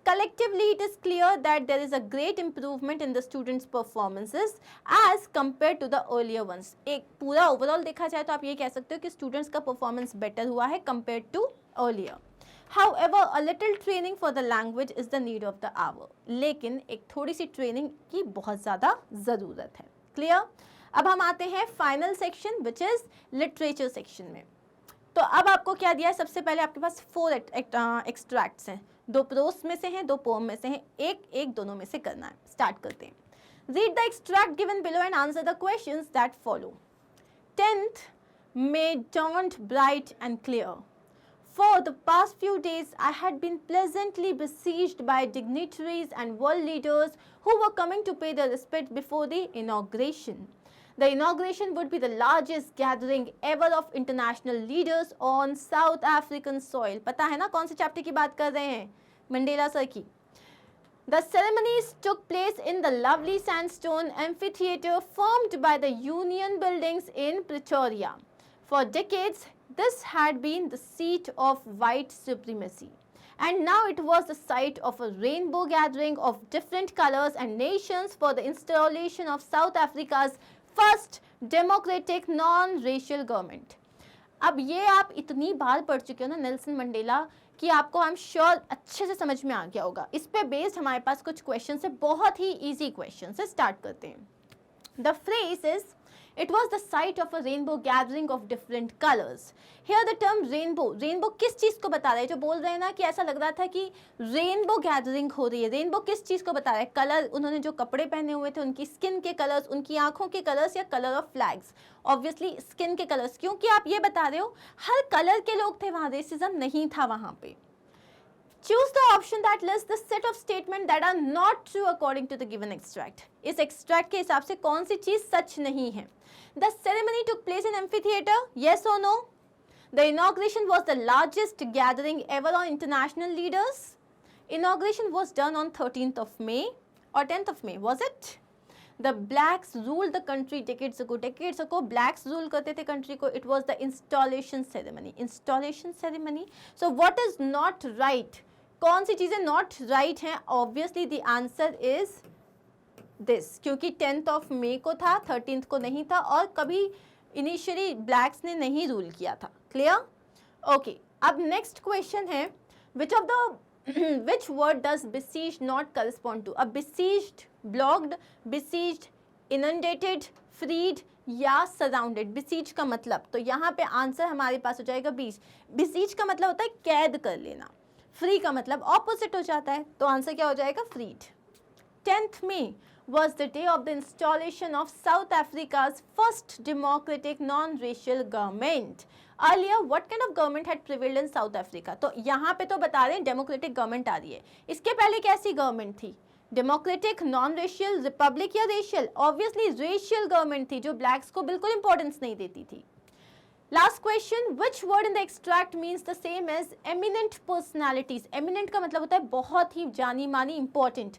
Speaker 1: Collectively, it is clear that there is a great improvement in the students' performances as compared to the earlier ones. एक पूरा ओवरऑल देखा जाए तो आप ये कह सकते हो कि स्टूडेंट्स का परफॉर्मेंस बेटर हुआ है compared to earlier. However, a little training for the language is the need of the hour. लेकिन एक थोड़ी सी ट्रेनिंग की बहुत ज़्यादा ज़रूरत है। क्लियर? अब हम आते हैं final section which is literature section में। तो अब आपको क्या दिया है, सबसे पहले आपके पास 4 एक्सट्रैक्ट्स हैं, 2 प्रोस में से हैं, 2 पोम में से हैं, एक दोनों में से करना है। स्टार्ट करते हैं। Read the extract given below and answer the questions that follow. 10th May dawned bright and clear. For the past few days, I had been pleasantly besieged by dignitaries and world leaders who were coming to pay their respect before the inauguration. The inauguration would be the largest gathering ever of international leaders on South African soil. पता है ना कौन से chapter की बात कर रहे हैं? मंडेला सर की। The ceremonies took place in the lovely sandstone amphitheater formed by the Union buildings in Pretoria. For decades, this had been the seat of white supremacy. And now it was the site of a rainbow gathering of different colors and nations for the installation of South Africa's first democratic non-racial government. अब ये आप इतनी बार पढ़ चुके हो ना Nelson Mandela कि आपको आई एम श्योर अच्छे से समझ में आ गया होगा। इस पे बेस्ड हमारे पास कुछ क्वेश्चन है, बहुत ही इजी क्वेश्चन से स्टार्ट करते हैं। The phrase is It was the site of a rainbow gathering of different colors. Here the term rainbow, rainbow किस चीज़ को बता रहा है? जो बोल रहे हैं ना कि ऐसा लग रहा था कि रेनबो गैदरिंग हो रही है। रेनबो किस चीज़ को बता रहा है? कलर, उन्होंने जो कपड़े पहने हुए थे, उनकी स्किन के कलर्स, उनकी आंखों के कलर्स, या colour of flags? Obviously skin के कलर्स, क्योंकि आप ये बता रहे हो हर कलर के लोग थे वहाँ, रेसिज्म नहीं था वहाँ पे। Choose the option that lists the set of statements that are not true according to the given extract. इस extract के हिसाब से कौन सी चीज़ सच नहीं है? The ceremony took place in amphitheater. Yes or no? The inauguration was the largest gathering ever on international leaders. Inauguration was done on 13th of May or 10th of May, was it? The blacks ruled the country decades ago. Decades ago blacks rule करते थे country को. It was the installation ceremony. Installation ceremony. So what is not right? कौन सी चीज़ें not right हैं? Obviously the answer is this, क्योंकि 10th of May को था, 13th को नहीं था, और कभी इनिशियली ब्लैक्स ने नहीं रूल किया था. क्लियर? ओके, अब नेक्स्ट क्वेश्चन है, which of the which word does besieged not correspond to? अब besieged, blocked, besieged, inundated, freed या surrounded. besieged का मतलब, तो यहाँ पे आंसर हमारे पास हो जाएगा बीच. besieged का मतलब होता है कैद कर लेना, free का मतलब ऑपोजिट हो जाता है, तो आंसर क्या हो जाएगा? freed. 10th May was the day of the installation of South Africa's first democratic non-racial government. Earlier, what kind of government had prevailed in South Africa? तो यहाँ पे तो बता रहे हैं डेमोक्रेटिक गवर्नमेंट आ रही है. इसके पहले कैसी गवर्नमेंट थी? डेमोक्रेटिक, नॉन रेशियल, रिपब्लिक या रेशियल? ऑब्वियसली रेशियल गवर्नमेंट थी, जो ब्लैक्स को बिल्कुल इंपॉर्टेंस नहीं देती थी. Last question, which word in the extract means the same as eminent personalities? Eminent का मतलब होता है बहुत ही जानी मानी, important.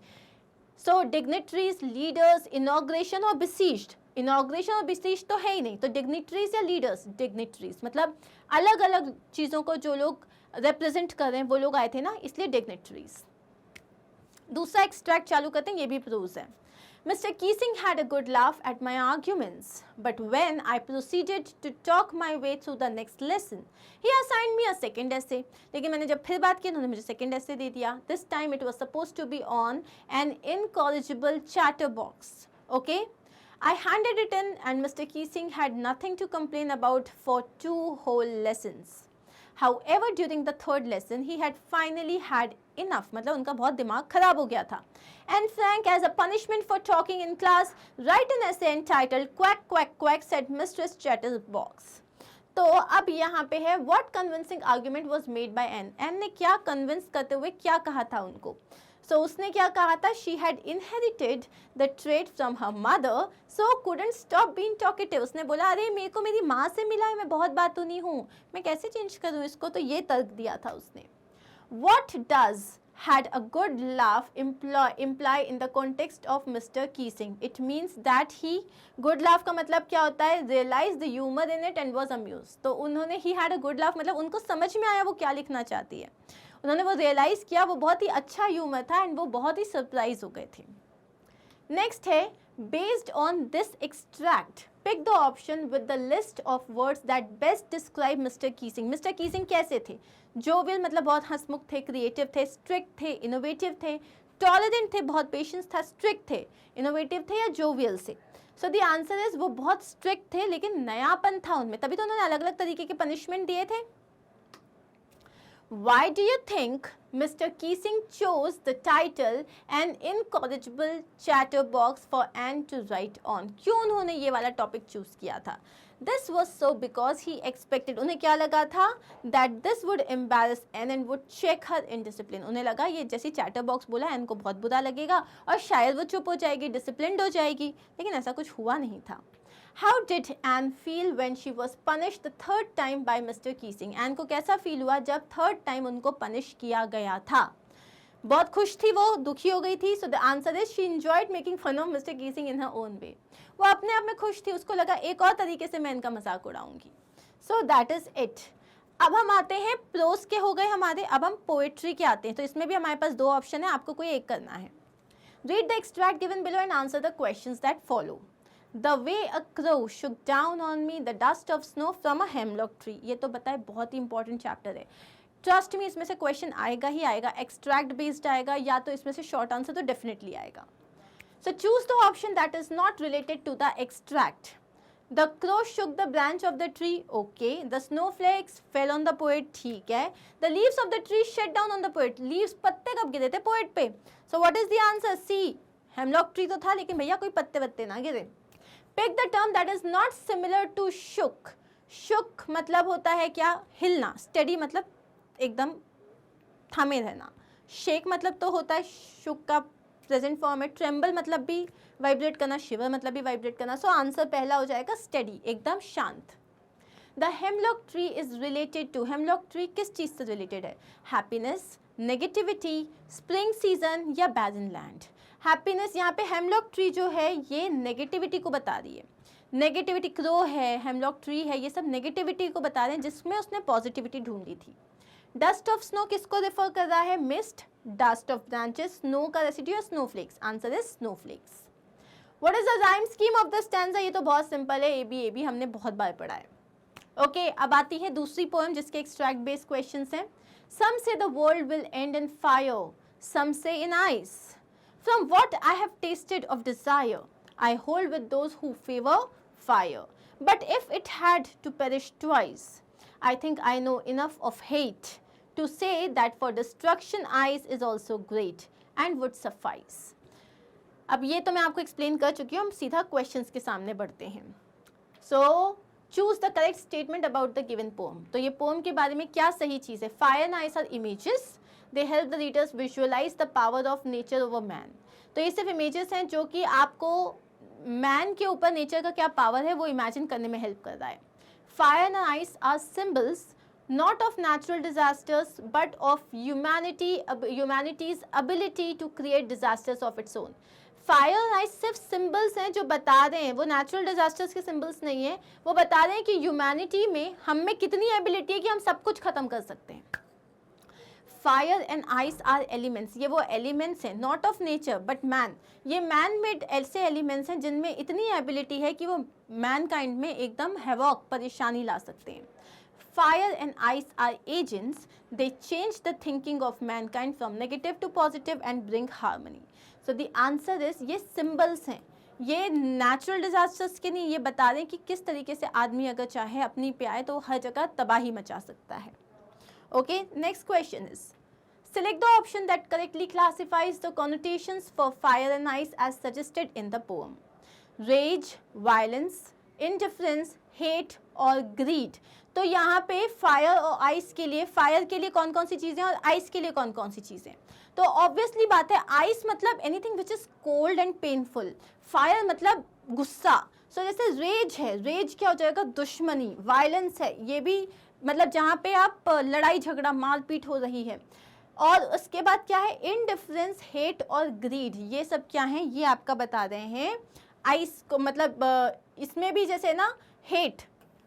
Speaker 1: So dignitaries, leaders, inauguration और besieged. इनॉग्रेशन और besieged तो है ही नहीं, तो डिग्नेटरीज या लीडर्स? डिग्नेटरीज मतलब अलग अलग चीज़ों को जो लोग रिप्रेजेंट कर रहे हैं वो लोग आए थे ना, इसलिए डिग्नेटरीज. दूसरा एक्सट्रैक्ट चालू करते हैं, ये भी प्रूव्स है. Mr. Keesing had a good laugh at my arguments, but when I proceeded to talk my way through the next lesson, he assigned me a second essay. लेकिन मैंने जब फिर बात की उन्होंने मुझे second essay दे दिया. This time it was supposed to be on an incorrigible chatterbox. Okay? I handed it in and Mr. Keesing had nothing to complain about for 2 whole lessons. However, during the third lesson, he had finally had enough. मतलब उनका बहुत दिमाग खराब हो गया था. And Frank, as a punishment for talking in class, write an essay entitled "Quack Quack Quack," said Mistress Chatterbox. तो अब यहाँ पे है, what convincing argument was made by Anne? Anne ने क्या convince करते हुए क्या कहा था उनको? So उसने क्या कहा था? She had inherited the trait from her mother, so couldn't stop being talkative. उसने बोला अरे मेरे को मेरी माँ से मिला है, मैं बहुत बातूनी हूँ, मैं कैसे चेंज करूँ इसको? तो ये तर्क दिया था उसने. What does had a good laugh imply in the context of Mr. Keesing? It means that he, good laugh का मतलब क्या होता है? Realized the humor in it and was amused. तो उन्होंने he had a good laugh मतलब उनको समझ में आया वो क्या लिखना चाहती है. उन्होंने वो रियलाइज किया, वो बहुत ही अच्छा ह्यूमर था एंड वो बहुत ही सरप्राइज हो गए थे. नेक्स्ट है, based on this extract pick the option with the list of words that best describe mister Keesing. Mister Keesing कैसे थे? जोवियल मतलब बहुत हंसमुख थे, क्रिएटिव थे, स्ट्रिक्ट थे, इनोवेटिव थे, टॉलरेंट थे, बहुत पेशेंस था, स्ट्रिक्ट थे, इनोवेटिव थे या जोवियल से? सो द आंसर इज वो बहुत स्ट्रिक्ट थे लेकिन नयापन था उनमें, तभी तो उन्होंने अलग अलग तरीके के पनिशमेंट दिए थे. Why do you think Mr. Keesing chose the title "An Incorrigible Chatterbox" for Anne to write on? क्यों उन्होंने ये वाला टॉपिक चूज किया था? This was so because he expected, उन्हें क्या लगा था? That this would embarrass Anne and would check her indiscipline. उन्हें लगा ये जैसी chatterbox बोला Anne को बहुत बुरा लगेगा और शायद वो चुप हो जाएगी, डिसिप्लिन्ड हो जाएगी, लेकिन ऐसा कुछ हुआ नहीं था. How did Anne feel when she was punished the third time by Mr. Keesing? Anne को कैसा फील हुआ जब थर्ड टाइम उनको पनिश किया गया था? बहुत खुश थी वो, दुखी हो गई थी? So the answer is she enjoyed making fun of Mr. Keesing in her own way. वो अपने आप में खुश थी, उसको लगा एक और तरीके से मैं इनका मजाक उड़ाऊंगी. So that is it. अब हम आते हैं प्रोज के, हो गए हमारे, अब हम पोएट्री के आते हैं. तो इसमें भी हमारे पास 2 ऑप्शन है, आपको कोई एक करना है. Read the extract given below and answer the questions that follow. The way a crow shook down on me the dust of snow from a hemlock tree. ये तो बताए बहुत ही इंपॉर्टेंट चैप्टर है. ट्रस्ट मी इसमें से question आएगा ही आएगा, extract based आएगा या तो इसमें से शॉर्ट आंसर तो डेफिनेटली आएगा. So choose the option that is not related to the extract. The crow shook the branch of the tree, okay. The snowflakes fell on the poet, ठीक है. The leaves of the tree shed down on the poet, leaves पत्ते कब गिरे थे poet पे? So what is the answer? C, hemlock tree तो था लेकिन भैया कोई पत्ते वत्ते ना गिरे. Pick the term that is not similar to shook. Shook मतलब होता है क्या? हिलना. Steady मतलब एकदम थमे रहना. Shake मतलब तो होता है shook का प्रेजेंट फॉर्म है. Tremble मतलब भी वाइब्रेट करना, shiver मतलब भी वाइब्रेट करना. सो आंसर पहला हो जाएगा steady, एकदम शांत. The hemlock tree is related to, hemlock tree किस चीज़ से रिलेटेड है? हैप्पीनेस, नेगेटिविटी, स्प्रिंग सीजन या बैरन लैंड? हैप्पीनेस, यहाँ पे हेमलॉक ट्री जो है ये नेगेटिविटी को बता रही है, नेगेटिविटी, क्रो है, हेमलॉक ट्री है, ये सब नेगेटिविटी को बता रहे हैं जिसमें उसने पॉजिटिविटी ढूंढी थी। डस्ट ऑफ स्नो किसको रेफर कर रहा है? Mist, dust of branches, snow का residue, snowflakes, answer is snowflakes. What is the rhyme scheme of the stanza? ये तो बहुत सिंपल है, ए बी हमने बहुत बार पढ़ा है। ओके, अब आती है दूसरी पोएम जिसके एक्सट्रैक्ट बेस्ड क्वेश्चंस हैं। Some say the world will end in fire, some say in ice, from what I have tasted of desire, I hold with those who favour fire, but if it had to perish twice, I think I know enough of hate to say that for destruction eyes is also great and would suffice. अब ये तो मैं आपको explain कर चुकी हूँ, हम सीधा क्वेश्चंस के सामने बढ़ते हैं। So choose the correct statement about the given poem. तो ये पोम के बारे में क्या सही चीज़ है? Fire and ice are images, they help the readers visualise the power of nature over man. तो ये सिर्फ इमेजेस हैं जो कि आपको मैन के ऊपर नेचर का क्या पावर है वो इमेजिन करने में हेल्प कर रहा है। Fire and ice are symbols not of natural disasters but of humanity's ability to create disasters of its own. Fire और आइस सिर्फ सिंबल्स हैं जो बता रहे हैं, वो नेचुरल डिजास्टर्स के सिंबल्स नहीं है, वो बता रहे हैं कि ह्यूमैनिटी में हम में कितनी एबिलिटी है कि हम सब कुछ खत्म कर सकते हैं। Fire and ice are elements, ये वो एलिमेंट्स हैं not of nature but man, ये मैन मेड ऐसे एलिमेंट्स हैं जिनमें इतनी एबिलिटी है कि वो मैन काइंड में एकदम हैवॉक, परेशानी ला सकते हैं। Fire and ice are agents, they change the thinking of mankind from negative to positive and bring harmony. So the answer is, ये सिंबल्स हैं, ये नेचुरल डिजास्टर्स के नहीं, ये बता रहे हैं कि किस तरीके से आदमी अगर चाहे अपनी पे आए तो हर जगह तबाही मचा सकता है। Okay, next question is, select the option that correctly classifies the connotations for fire and ice as suggested in the poem. Rage, violence, indifference, hate और greed. तो यहाँ पे फायर और आइस के लिए, फायर के लिए कौन कौन सी चीज़ें और आइस के लिए कौन कौन सी चीज़ें? तो ऑब्वियसली बात है, आइस मतलब anything which is cold and painful, fire मतलब गुस्सा। सो जैसे रेज है, रेज क्या हो जाएगा? दुश्मनी। वायलेंस है, ये भी मतलब जहाँ पे आप लड़ाई झगड़ा मारपीट हो रही है। और उसके बाद क्या है? इनडिफरेंस, हेट और ग्रीड, ये सब क्या है? ये आपका बता रहे हैं आइस को। मतलब इसमें भी जैसे ना हेट,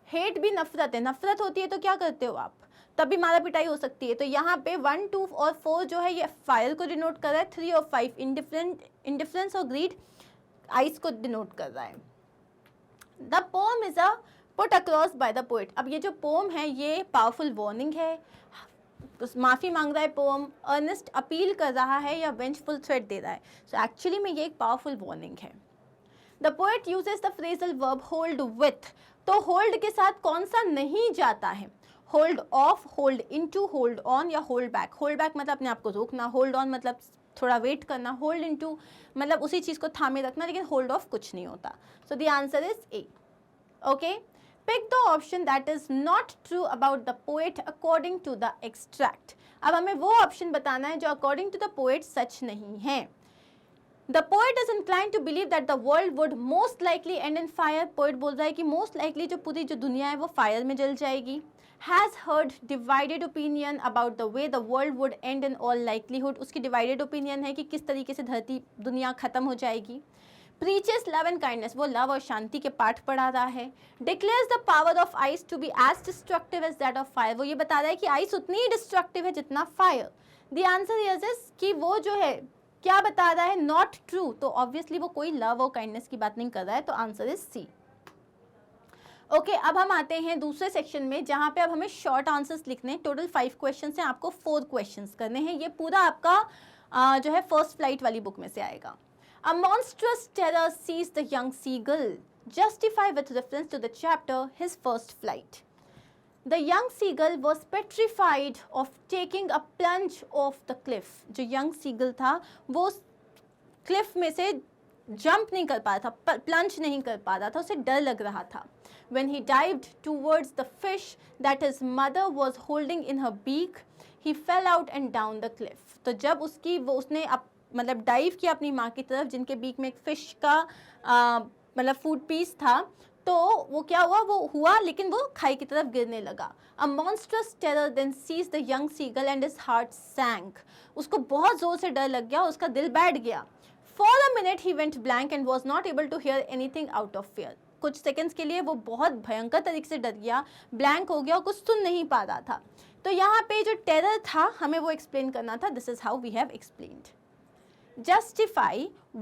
Speaker 1: हेट भी नफरत है, नफरत होती है तो क्या करते हो आप? तब भी मारा पिटाई हो सकती है। तो यहाँ पे 1, 2 और 4 जो है ये फायर को डिनोट कर रहा है, 3 और 5 इंडिफरेंस और ग्रीड आइस को डिनोट कर रहा है। The pome is a put across by the poet. अब ये जो पोम है ये पावरफुल वार्निंग है, माफ़ी मांग रहा है पोम, अर्नेस्ट अपील कर रहा है या वेंचफुल थ्रेट दे रहा है। सो एक्चुअली में ये एक पावरफुल वार्निंग है। The poet uses the phrasal verb hold with. तो होल्ड के साथ कौन सा नहीं जाता है? Hold of, hold into, hold on या होल्ड बैक। होल्ड बैक मतलब अपने आप को रोकना, होल्ड ऑन मतलब थोड़ा वेट करना, होल्ड इनटू मतलब उसी चीज़ को थामे रखना, लेकिन होल्ड ऑफ कुछ नहीं होता। सो the answer is a. Okay, pick the option that is not true about the poet according to the extract. अब हमें वो ऑप्शन बताना है जो according to the poet सच नहीं है। The poet is inclined to believe that the world would most likely end in fire. poet बोल रहा है कि most likely जो पूरी जो दुनिया है वो फायर में जल जाएगी। Has heard divided opinion about the way the world would end in all likelihood. उसकी divided opinion है कि किस तरीके से धरती दुनिया खत्म हो जाएगी। Preaches love and kindness, वो लव और शांति के पाठ पढ़ा रहा है। Declares the power of ice to be as destructive as that of fire, वो ये बता रहा है कि आइस उतनी ही डिस्ट्रक्टिव है जितना फायर। The answer is कि वो जो है क्या बता रहा है? Not true. तो ऑब्वियसली वो कोई लव और काइंडनेस की बात नहीं कर रहा है, तो आंसर इज सी। ओके, अब हम आते हैं दूसरे सेक्शन में जहाँ पे अब हमें शॉर्ट आंसर्स लिखने हैं। टोटल 5 क्वेश्चन हैं, आपको 4 क्वेश्चन करने हैं। ये पूरा आपका जो है फर्स्ट फ्लाइट वाली बुक में से आएगा। A monstrous terror seized the young seagull, justify with reference to the chapter His First Flight. The young seagull was petrified of taking a plunge off the cliff. जो young seagull था वो cliff में से jump नहीं कर पा रहा था, plunge नहीं कर पा रहा था, उसे डर लग रहा था। When he dived towards the fish that his mother was holding in her beak, he fell out and down the cliff. तो जब उसने मतलब डाइव किया अपनी माँ की तरफ जिनके बीक में एक फिश का मतलब फूड पीस था, तो वो क्या हुआ, वो हुआ लेकिन वो खाई की तरफ गिरने लगा. A monstrous terror then seized the young seagull and his heart sank. उसको बहुत जोर से डर लग गया, उसका दिल बैठ गया. For a minute he went blank and was not able to hear anything out of fear. कुछ सेकंड्स के लिए वो बहुत भयंकर तरीके से डर गया, ब्लैंक हो गया और कुछ सुन नहीं पा रहा था. तो यहाँ पे जो टेरर था हमें वो एक्सप्लेन करना था. This is how we have explained. Justify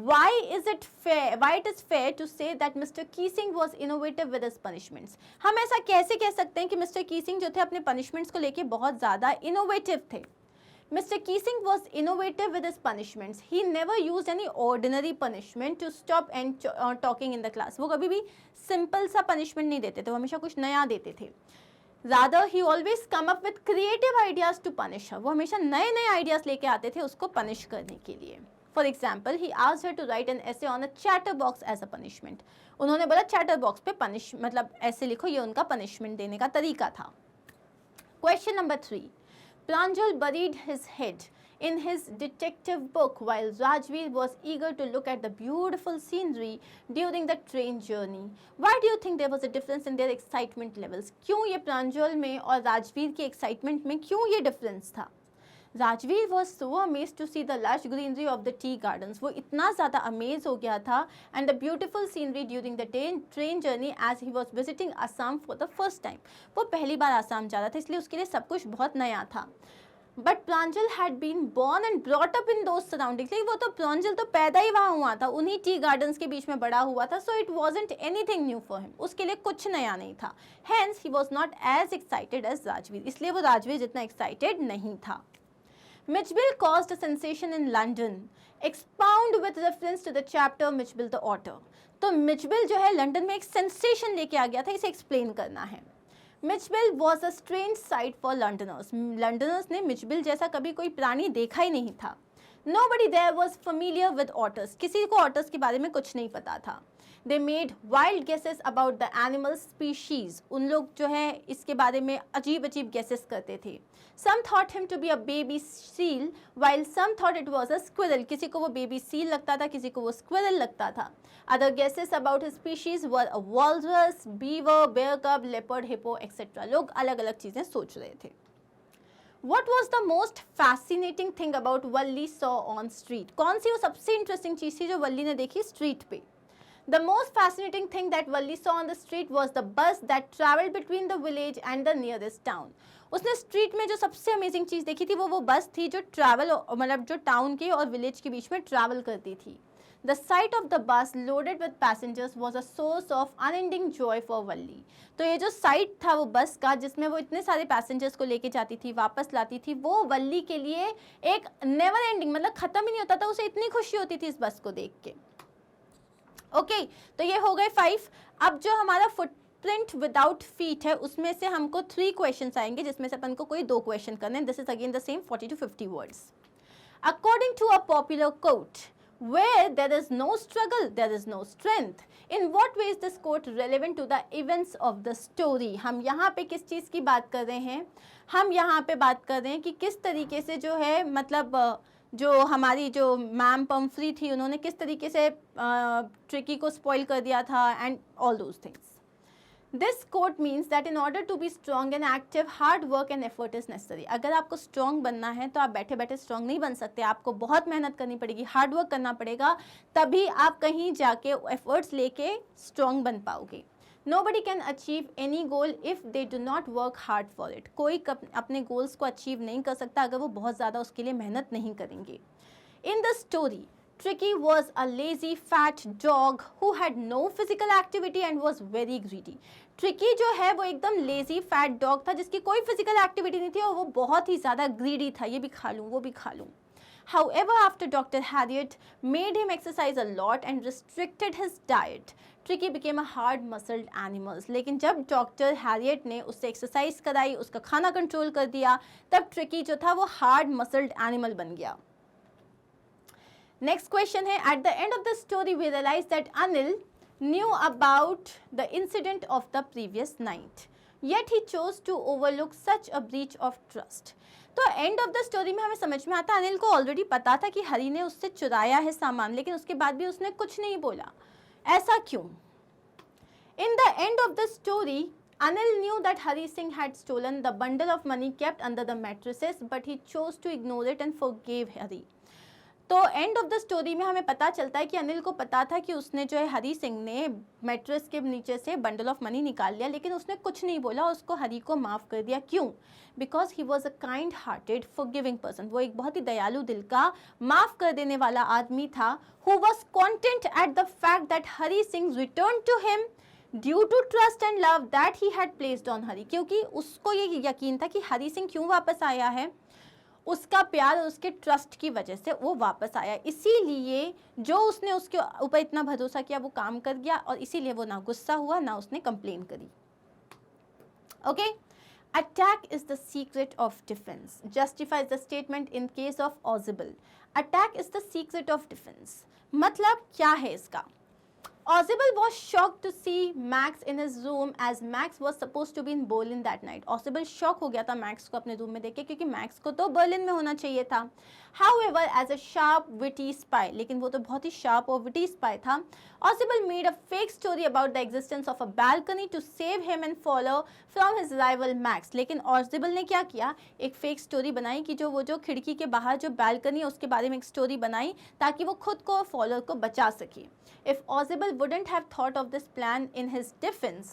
Speaker 1: why it is fair to say that Mr. Keesing was innovative with his punishments. हम ऐसा कैसे कह सकते हैं कि मिस्टर कीसिंग जो थे अपने पनिशमेंट्स को लेके बहुत ज़्यादा इनोवेटिव थे. Mr. Keesing was innovative with his punishments. He never used any ordinary punishment to stop and talking in the class. वो कभी भी सिंपल सा पनिशमेंट नहीं देते थे, वो हमेशा कुछ नया देते थे. Rather, he always come up with creative ideas to punish her. वो हमेशा नए नए आइडियाज लेके आते थे उसको पनिश करने के लिए. For example, he asked her to write an essay on a chatterbox as a punishment. उन्होंने बोला chatterbox पे पनिश मतलब ऐसे लिखो, ये उनका पनिशमेंट देने का तरीका था. Question number 3. Pranjal buried his head in his detective book while Rajveer was eager to look at the beautiful scenery during the train journey. Why do you think there was a difference in their excitement levels? क्यों ये प्रांजल में और राजवीर के excitement में क्यों ये difference था? Rajveer was so amazed to see the lush greenery of the tea gardens. वो इतना ज़्यादा अमेज हो गया था and the beautiful scenery during the train journey as he was visiting Assam for the first time. वो पहली बार आसाम जा रहा था इसलिए उसके लिए सब कुछ बहुत नया था. But Pranjal had been born and brought up in those surroundings. लेकिन वो तो प्रांजल तो पैदा ही वहाँ हुआ था, उन्हीं टी गार्डन्स के बीच में बड़ा हुआ था. So it wasn't anything new for him. उसके लिए कुछ नया नहीं था. Hence he was not as excited as Rajveer. इसलिए वो राजवीर जितना excited नहीं था. Mitchell caused a sensation in London. Expound with reference to the chapter Mitchell the Otter. तो मिचबिल जो है लंदन में एक सेंसेशन लेके आ गया था, इसे एक्सप्लेन करना है. मिचबिल was a strange sight for Londoners. Londoners ने मिचबिल जैसा कभी कोई प्राणी देखा ही नहीं था. Nobody there was familiar with otters. किसी को ऑटर्स के बारे में कुछ नहीं पता था. They made wild guesses about the animal species. उन लोग जो है इसके बारे में अजीब अजीब guesses करते थे. Some thought him to be a baby seal, while some thought it was a squirrel. किसी को वो baby seal लगता था, किसी को वो squirrel लगता था. Other guesses about his species were a walrus, beaver, bear cub, leopard, hippo, etc. लोग अलग अलग चीजें सोच रहे थे. What was the most fascinating thing about Valli saw on street? कौन सी वो सबसे इंटरेस्टिंग चीज थी जो वल्ली ने देखी स्ट्रीट पे? The most fascinating thing that Valli saw on the street was the bus that traveled between the village and the nearest town. उसने स्ट्रीट में जो सबसे अमेजिंग चीज़ देखी थी वो बस थी जो ट्रैवल मतलब जो टाउन के और विलेज के बीच में ट्रैवल करती थी. The sight of the bus loaded with passengers was a source of unending joy for Valli. तो ये जो साइट था वो बस का जिसमें वो इतने सारे पैसेंजर्स को लेके जाती थी, वापस लाती थी, वो वल्ली के लिए एक नेवर एंडिंग मतलब ख़त्म ही नहीं होता था. उसे इतनी खुशी होती थी इस बस को देख के. ओके तो ये हो गए 5. अब जो हमारा फुटप्रिंट विदाउट फीट है उसमें से हमको 3 क्वेश्चंस आएंगे जिसमें से अपन को कोई 2 क्वेश्चन करने. This is again the same 40 to 50 words. According to a popular quote, where there is no struggle there is no strength. In what way is this quote relevant to the events of the story? हम यहाँ पे किस चीज़ की बात कर रहे हैं? हम यहाँ पे बात कर रहे हैं कि किस तरीके से जो है मतलब जो हमारी जो मैम पम्फ्री थी उन्होंने किस तरीके से ट्रिकी को स्पॉइल कर दिया था and all those things. This quote means that in order to be strong and active, hard work and effort is necessary. अगर आपको strong बनना है तो आप बैठे बैठे strong नहीं बन सकते, आपको बहुत मेहनत करनी पड़ेगी, हार्ड वर्क करना पड़ेगा, तभी आप कहीं जाके efforts लेके strong बन पाओगे. Nobody can achieve any goal if they do not work hard for it. कोई अपने goals को achieve नहीं कर सकता अगर वो बहुत ज़्यादा उसके लिए मेहनत नहीं करेंगे. In the story, Tricky was a lazy fat dog who had no physical activity and was very greedy. Tricky जो है वो एकदम lazy fat dog था जिसकी कोई physical activity नहीं थी और वो बहुत ही ज़्यादा greedy था, ये भी खा लूँ वो भी खा लूँ. However, after Dr. Harriet made him exercise a lot and restricted his diet, Tricky became a hard-muscled animal. लेकिन जब डॉक्टर हैरियट ने उससे एक्सरसाइज कराई, उसका खाना कंट्रोल कर दिया, तब ट्रिकी जो था वो hard-muscled animal बन गया. Next question है, at the end of the story we realize that Anil knew about the incident of the previous night, yet he chose to overlook such a breach of trust. तो end of the story में हमें समझ में आता है अनिल को already पता था कि हरी ने उससे चुराया है सामान, लेकिन उसके बाद भी उसने कुछ नहीं बोला. ऐसा क्यों? In the end of the story, Anil knew that Hari Singh had stolen the bundle of money kept under the mattresses, but he chose to ignore it and forgave Hari. तो एंड ऑफ द स्टोरी में हमें पता चलता है कि अनिल को पता था कि उसने जो है हरी सिंह ने मैट्रेस के नीचे से बंडल ऑफ मनी निकाल लिया, लेकिन उसने कुछ नहीं बोला, उसको हरी को माफ़ कर दिया. क्यों? Because he was a kind hearted forgiving person. वो एक बहुत ही दयालु दिल का माफ़ कर देने वाला आदमी था. Who was content at the fact that Hari Singh return to him due to trust and love that he had placed on Hari. क्योंकि उसको ये यकीन था कि हरी सिंह क्यों वापस आया है, उसका प्यार और उसके ट्रस्ट की वजह से वो वापस आया. इसीलिए जो उसने उसके ऊपर इतना भरोसा किया वो काम कर गया, और इसीलिए वो ना गुस्सा हुआ ना उसने कंप्लेन करी. Okay. Attack is the secret of defense. Justifies the statement in case of Auzible. Attack is the secret of defense. मतलब क्या है इसका? Auzible was shocked to see Max in his room as Max was supposed to be in Berlin that night. Auzible shock हो गया था Max को अपने room में देख के, क्योंकि Max को तो बर्लिन में होना चाहिए था. However, as a sharp, witty spy, लेकिन वो तो बहुत ही sharp और witty spy था. Auzible made a fake story about the existence of a balcony to save him and follow from his rival Max. लेकिन Auzible ने क्या किया? एक fake story बनाई कि वो जो खिड़की के बाहर जो balcony है उसके बारे में एक story बनाई ताकि वो खुद को और follower को बचा सके. If Auzible wouldn't have thought of this plan in his defense,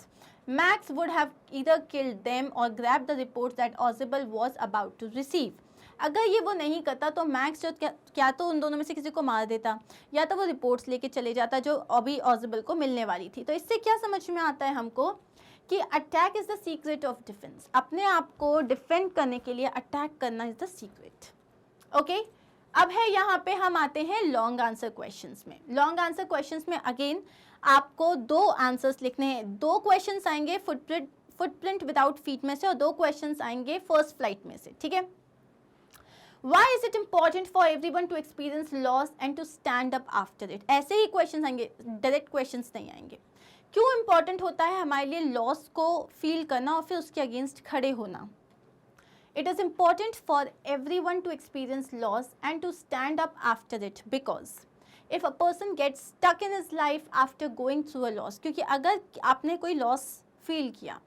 Speaker 1: Max would have either killed them or grabbed the reports that Auzible was about to receive. अगर ये वो नहीं करता तो मैक्स जो क्या तो उन दोनों में से किसी को मार देता, या तो वो रिपोर्ट्स लेके चले जाता जो अभी ऑजिबल को मिलने वाली थी. तो इससे क्या समझ में आता है हमको कि attack is the secret of defence. अपने आप को डिफेंड करने के लिए अटैक करना इज द सीक्रेट. ओके. अब है यहाँ पे हम आते हैं लॉन्ग आंसर क्वेश्चंस में. लॉन्ग आंसर क्वेश्चंस में अगेन आपको 2 आंसर्स लिखने हैं. 2 क्वेश्चंस आएंगे फुटप्रिंट विदाउट फीट में से, और 2 क्वेश्चंस आएंगे फर्स्ट फ्लाइट में से. ठीक है. Why is it important for everyone to experience loss and to stand up after it? ऐसे ही क्वेश्चंस आएंगे, डायरेक्ट क्वेश्चंस नहीं आएंगे. क्यों इंपॉर्टेंट होता है हमारे लिए लॉस को फील करना और फिर उसके अगेंस्ट खड़े होना? It is important for everyone to experience loss and to stand up after it, because if a person gets stuck in his life after going through a loss, क्योंकि अगर आपने कोई लॉस फील किया,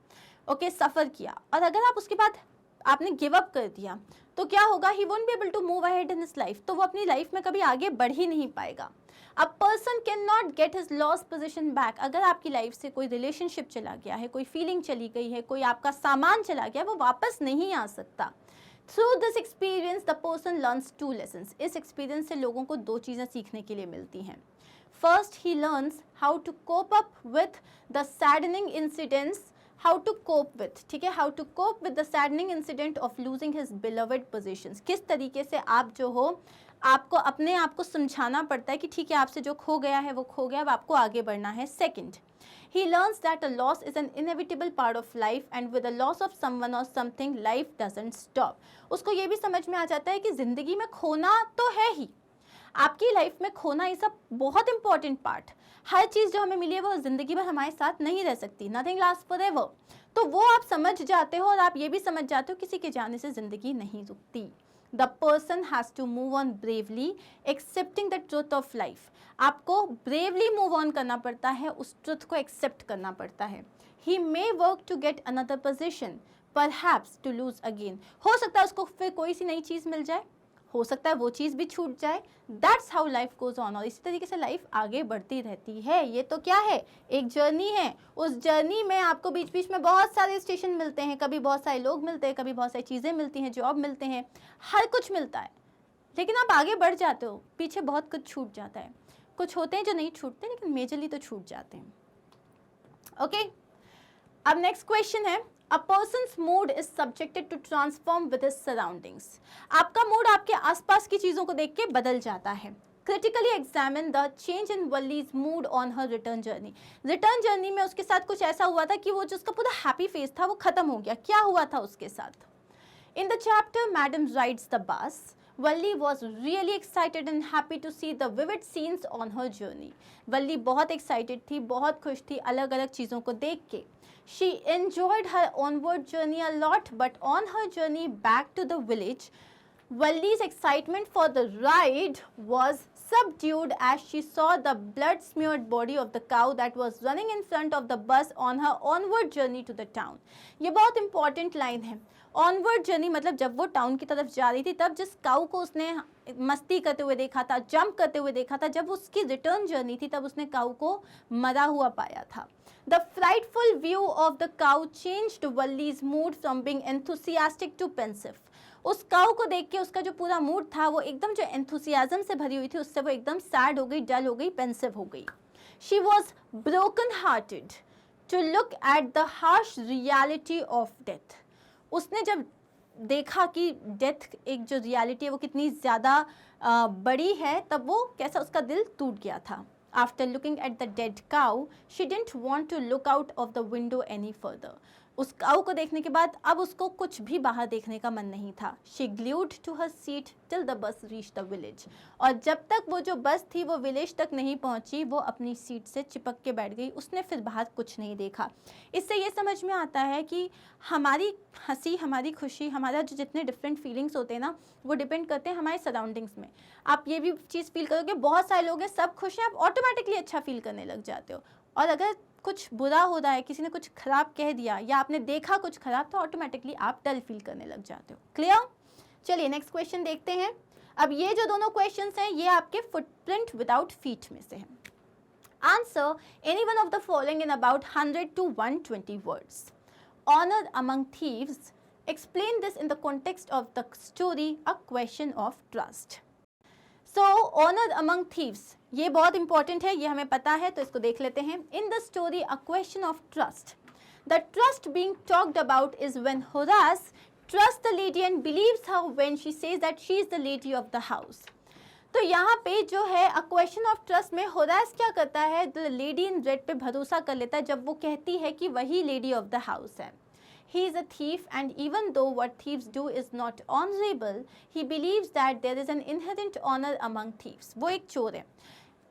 Speaker 1: okay, सफ़र किया, और अगर आप उसके बाद आपने गिव अप कर दिया, तो क्या होगा? He won't be able to move ahead in his life. तो वो अपनी लाइफ में कभी आगे बढ़ ही नहीं पाएगा. A person can not get his lost position back. अगर आपकी लाइफ से कोई रिलेशनशिप चला गया है, कोई फीलिंग चली गई है, कोई आपका सामान चला गया, वो वापस नहीं आ सकता. Through this experience the person learns 2 lessons. इस एक्सपीरियंस से लोगों को 2 चीज़ें सीखने के लिए मिलती हैं. First, he learns how to cope up with the saddening incidents. How to cope with, ठीक है, how to cope with the saddening incident of losing his beloved positions. किस तरीके से आप जो हो, आपको अपने आप को समझाना पड़ता है कि ठीक है, आपसे जो खो गया है वो खो गया, अब आपको आगे बढ़ना है. Second, he learns that a loss is an inevitable part of life and with the loss of someone or something life doesn't stop. उसको ये भी समझ में आ जाता है कि ज़िंदगी में खोना तो है ही, आपकी लाइफ में खोना इज़ अ बहुत इंपॉर्टेंट पार्ट. हर चीज़ जो हमें मिली है वो ज़िंदगी भर हमारे साथ नहीं रह सकती. Nothing last for ever. तो वो आप समझ जाते हो, और आप ये भी समझ जाते हो किसी के जाने से ज़िंदगी नहीं रुकती. The person has to move on bravely accepting the truth of life. आपको ब्रेवली मूव ऑन करना पड़ता है, उस ट्रुथ को एक्सेप्ट करना पड़ता है. He may work to get another position, perhaps to lose again. हो सकता है उसको फिर कोई सी नई चीज़ मिल जाए, हो सकता है वो चीज़ भी छूट जाए. That's how life goes on. और इसी तरीके से लाइफ आगे बढ़ती रहती है. ये तो क्या है? एक जर्नी है. उस जर्नी में आपको बीच बीच में बहुत सारे स्टेशन मिलते हैं, कभी बहुत सारे लोग मिलते हैं, कभी बहुत सारी चीज़ें मिलती हैं, जॉब मिलते हैं, हर कुछ मिलता है. लेकिन आप आगे बढ़ जाते हो, पीछे बहुत कुछ छूट जाता है. कुछ होते हैं जो नहीं छूटते, लेकिन मेजरली तो छूट जाते हैं. ओके. अब नेक्स्ट क्वेश्चन है, A person's mood is subjected to transform with his surroundings. आपका मूड आपके आसपास की चीज़ों को देख के बदल जाता है. Critically examine the change in Wally's mood on her return journey. Return journey में उसके साथ कुछ ऐसा हुआ था कि वो जो उसका पूरा हैप्पी फेस था वो ख़त्म हो गया. क्या हुआ था उसके साथ? In the chapter Madam Rides the Bus, Walli was really excited and happy to see the vivid scenes on her journey. Walli बहुत excited थी, बहुत खुश थी अलग अलग चीज़ों को देख के. She enjoyed her onward journey a lot, but on her journey back to the village, Wally's excitement for the ride was subdued as she saw the blood-smeared body of the cow that was running in front of the bus on her onward journey to the town. ये बहुत important line है. Onward journey मतलब जब वो town की तरफ जा रही थी तब जिस काऊ को उसने मस्ती करते हुए देखा था, जंप करते हुए देखा था, जब उसकी रिटर्न जर्नी थी तब उसने काऊ को मरा हुआ पाया था. The frightful view of the cow changed Valli's mood from being enthusiastic to pensive. उस काऊ को देख के उसका जो पूरा मूड था वो एकदम जो एंथुसियाज्म से भरी हुई थी उससे वो एकदम सैड हो गई, डल हो गई, पेंसिव हो गई. She was broken hearted to look at the harsh reality of death. उसने जब देखा कि डेथ एक जो रियलिटी है वो कितनी ज़्यादा बड़ी है तब वो कैसा उसका दिल टूट गया था. After looking at the dead cow, she didn't want to look out of the window any further. उस काऊ को देखने के बाद अब उसको कुछ भी बाहर देखने का मन नहीं था. She glued to her seat till the bus reached the village. और जब तक वो जो बस थी वो विलेज तक नहीं पहुंची वो अपनी सीट से चिपक के बैठ गई. उसने फिर बाहर कुछ नहीं देखा. इससे ये समझ में आता है कि हमारी हंसी, हमारी खुशी, हमारा जो जितने डिफरेंट फीलिंग्स होते हैं ना वो डिपेंड करते हैं हमारे सराउंडिंग्स में. आप ये भी चीज़ फील करोगे बहुत सारे लोग हैं सब खुश हैं, आप ऑटोमेटिकली अच्छा फील करने लग जाते हो. और अगर कुछ बुरा हो रहा है, किसी ने कुछ खराब कह दिया या आपने देखा कुछ खराब तो ऑटोमेटिकली आप डल फील करने लग जाते हो. क्लियर? चलिए नेक्स्ट क्वेश्चन देखते हैं. अब ये जो दोनों क्वेश्चंस हैं ये आपके फुटप्रिंट विदाउट फीट में से हैं. Answer any one of the following in about 100 to 120 words. Honor among thieves. Explain this in the context of the story A Question of Trust. So, honor among thieves. ये बहुत important है, ये हमें पता है तो इसको देख लेते हैं. In the story A Question of Trust. The trust being talked about is when Horace trusts the lady and believes her when she says that she is the lady of the house. तो यहाँ पे जो है A Question of Trust में Horace क्या करता है, the lady in red पे भरोसा कर लेता है जब वो कहती है कि वही लेडी ऑफ द हाउस है. He is a thief and even though what thieves do is not honorable, he believes that there is an inherent honor among thieves. वो एक चोर है.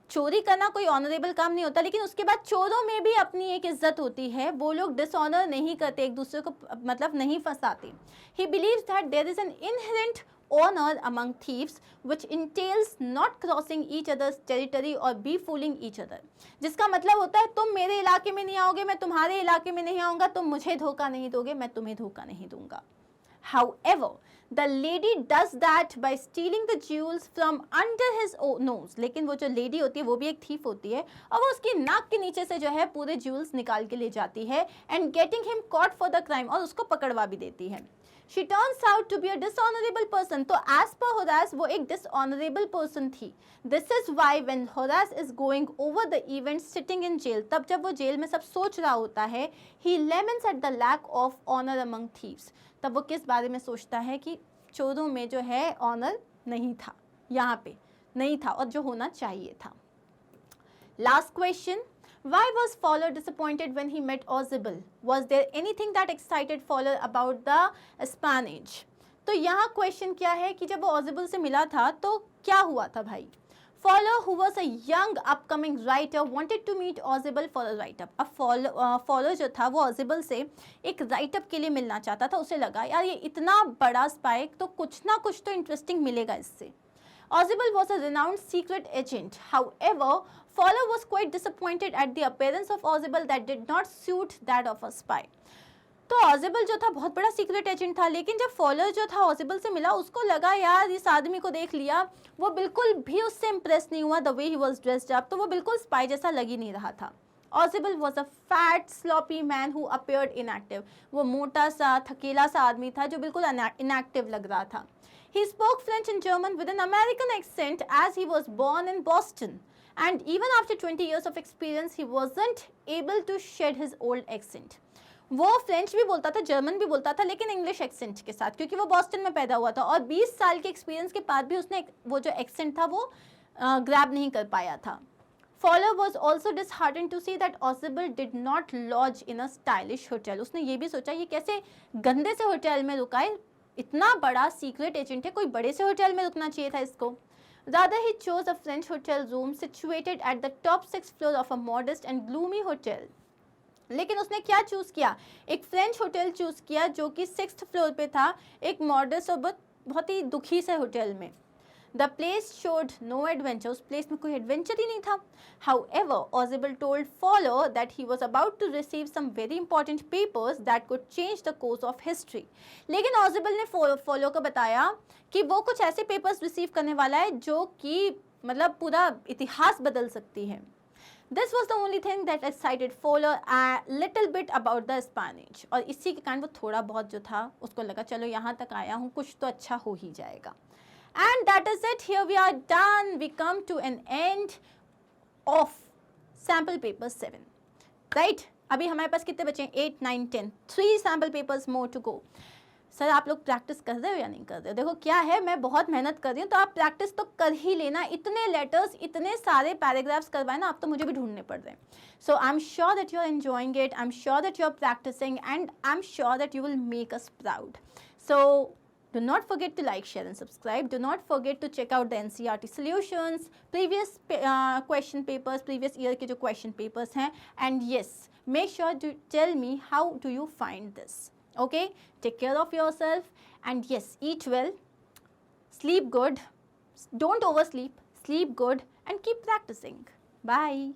Speaker 1: चोरी करना कोई ऑनरेबल काम नहीं होता, लेकिन उसके बाद चोरों में भी अपनी एक इज्जत होती है. वो लोग डिसऑनर नहीं करते, एक दूसरे को मतलब नहीं फंसाते. He believes that there is an inherent honor among thieves which entails not crossing each other's territory or befooling each other. जिसका मतलब होता है तुम मेरे इलाके में नहीं आओगे, मैं तुम्हारे इलाके में नहीं आऊँगा, तुम मुझे धोखा नहीं दोगे, मैं तुम्हें धोखा नहीं दूंगा. However, the lady does that by stealing the jewels from under his nose. लेकिन वो जो लेडी होती है वो भी एक थीफ होती है और वो उसकी नाक के नीचे से जो है पूरे ज्यूल्स निकाल के ले जाती है and getting him caught for the crime, और उसको पकड़वा भी देती है. She turns out to be a dishonorable person. तो as per Horace वो एक dishonorable person थी. This is why when Horace is going over the events sitting in jail, तब जब वो जेल में सब सोच रहा होता है, he laments at the lack of honor among thieves. तब वो किस बारे में सोचता है कि चोरों में जो है ऑनर नहीं था, यहाँ पे नहीं था और जो होना चाहिए था. Last question. Why was Fowler disappointed when he met Ozzible? Was there anything that excited Fowler about the espionage? तो यहाँ क्वेश्चन क्या है कि जब वो Ozzible से मिला था तो क्या हुआ था भाई. Fowler, who was a young upcoming writer, wanted to meet Ozzible for a write-up. अब Fowler जो था वो Ozzible से एक write-up के लिए मिलना चाहता था. उसे लगा यार ये इतना बड़ा स्पाइक तो कुछ ना कुछ तो इंटरेस्टिंग मिलेगा इससे. Ozzible was a renowned secret agent. However, Fowler was quite disappointed at the appearance of Ozzible that did not suit that of a spy. तो Ozzible जो था बहुत बड़ा सीक्रेट एजेंट था, लेकिन जब Fowler जो था Ozzible से मिला उसको लगा यार इस आदमी को देख लिया, वो बिल्कुल भी उससे इम्प्रेस नहीं हुआ. The way he was dressed up, तो वो बिल्कुल स्पाई जैसा लग ही नहीं रहा था. Ozzible was a fat, sloppy man who appeared inactive. वो मोटा सा, थकेला सा आदमी था जो बिल्कुल inactive लग रहा था. He spoke French and German with an American accent as he was born in Boston. And even after 20 years of experience, he wasn't able to shed his old accent. वो फ्रेंच भी बोलता था, German भी बोलता था, लेकिन English accent के साथ, क्योंकि वो बॉस्टन में पैदा हुआ था और 20 साल के एक्सपीरियंस के बाद भी उसने वो जो एक्सेंट था वो ग्रैब नहीं कर पाया था. Fowler was also disheartened to see that Ozzible did not lodge in a stylish hotel. उसने ये भी सोचा ये कैसे गंदे से होटल में रुका है, इतना बड़ा सीक्रेट एजेंट है, कोई बड़े से होटल में रुकना चाहिए था इसको. Rather, he chose a French hotel room situated at the top 6th floor of a modest and gloomy hotel. लेकिन उसने क्या चूज़ किया, एक फ्रेंच होटल चूज़ किया जो कि 6th फ्लोर पे था, एक मॉडर्स्ट और बहुत ही दुखी से होटल में. The place showed no adventure, उस प्लेस में कोई एडवेंचर ही नहीं था. However, Ausable told Fowler that he was about to receive some very important papers that could change the course of history. लेकिन Ausable ने Fowler को बताया कि वो कुछ ऐसे पेपर्स रिसीव करने वाला है जो कि मतलब पूरा इतिहास बदल सकती है. This was the only thing that excited Fowler a little bit about the Spanish. और इसी के कारण वो थोड़ा बहुत जो था उसको लगा चलो यहाँ तक आया हूँ, कुछ तो अच्छा हो ही जाएगा. And that is it. Here we are done. We come to an end of sample paper 7. Right? अभी हमारे पास कितने बचे हैं? 8, 9, 10. 3 sample papers more to go. Sir आप लोग प्रैक्टिस कर रहे हो या नहीं कर रहे हो? देखो क्या है, मैं बहुत मेहनत कर रही हूँ तो आप प्रैक्टिस तो कर ही लेना. इतने लेटर्स, इतने सारे पैराग्राफ्स करवाए ना, आप तो मुझे भी ढूंढने पड़ रहे हैं. So I am sure that you are enjoying it, I am sure that you are practising, and I am sure that you will make us proud. So do not forget to like, share and subscribe. Do not forget to check out the NCERT solutions, previous question papers, previous year के जो question papers हैं. And yes, make sure to tell me how do you find this. Okay, take care of yourself, and yes, eat well, sleep good, don't oversleep, sleep good, and keep practicing. Bye.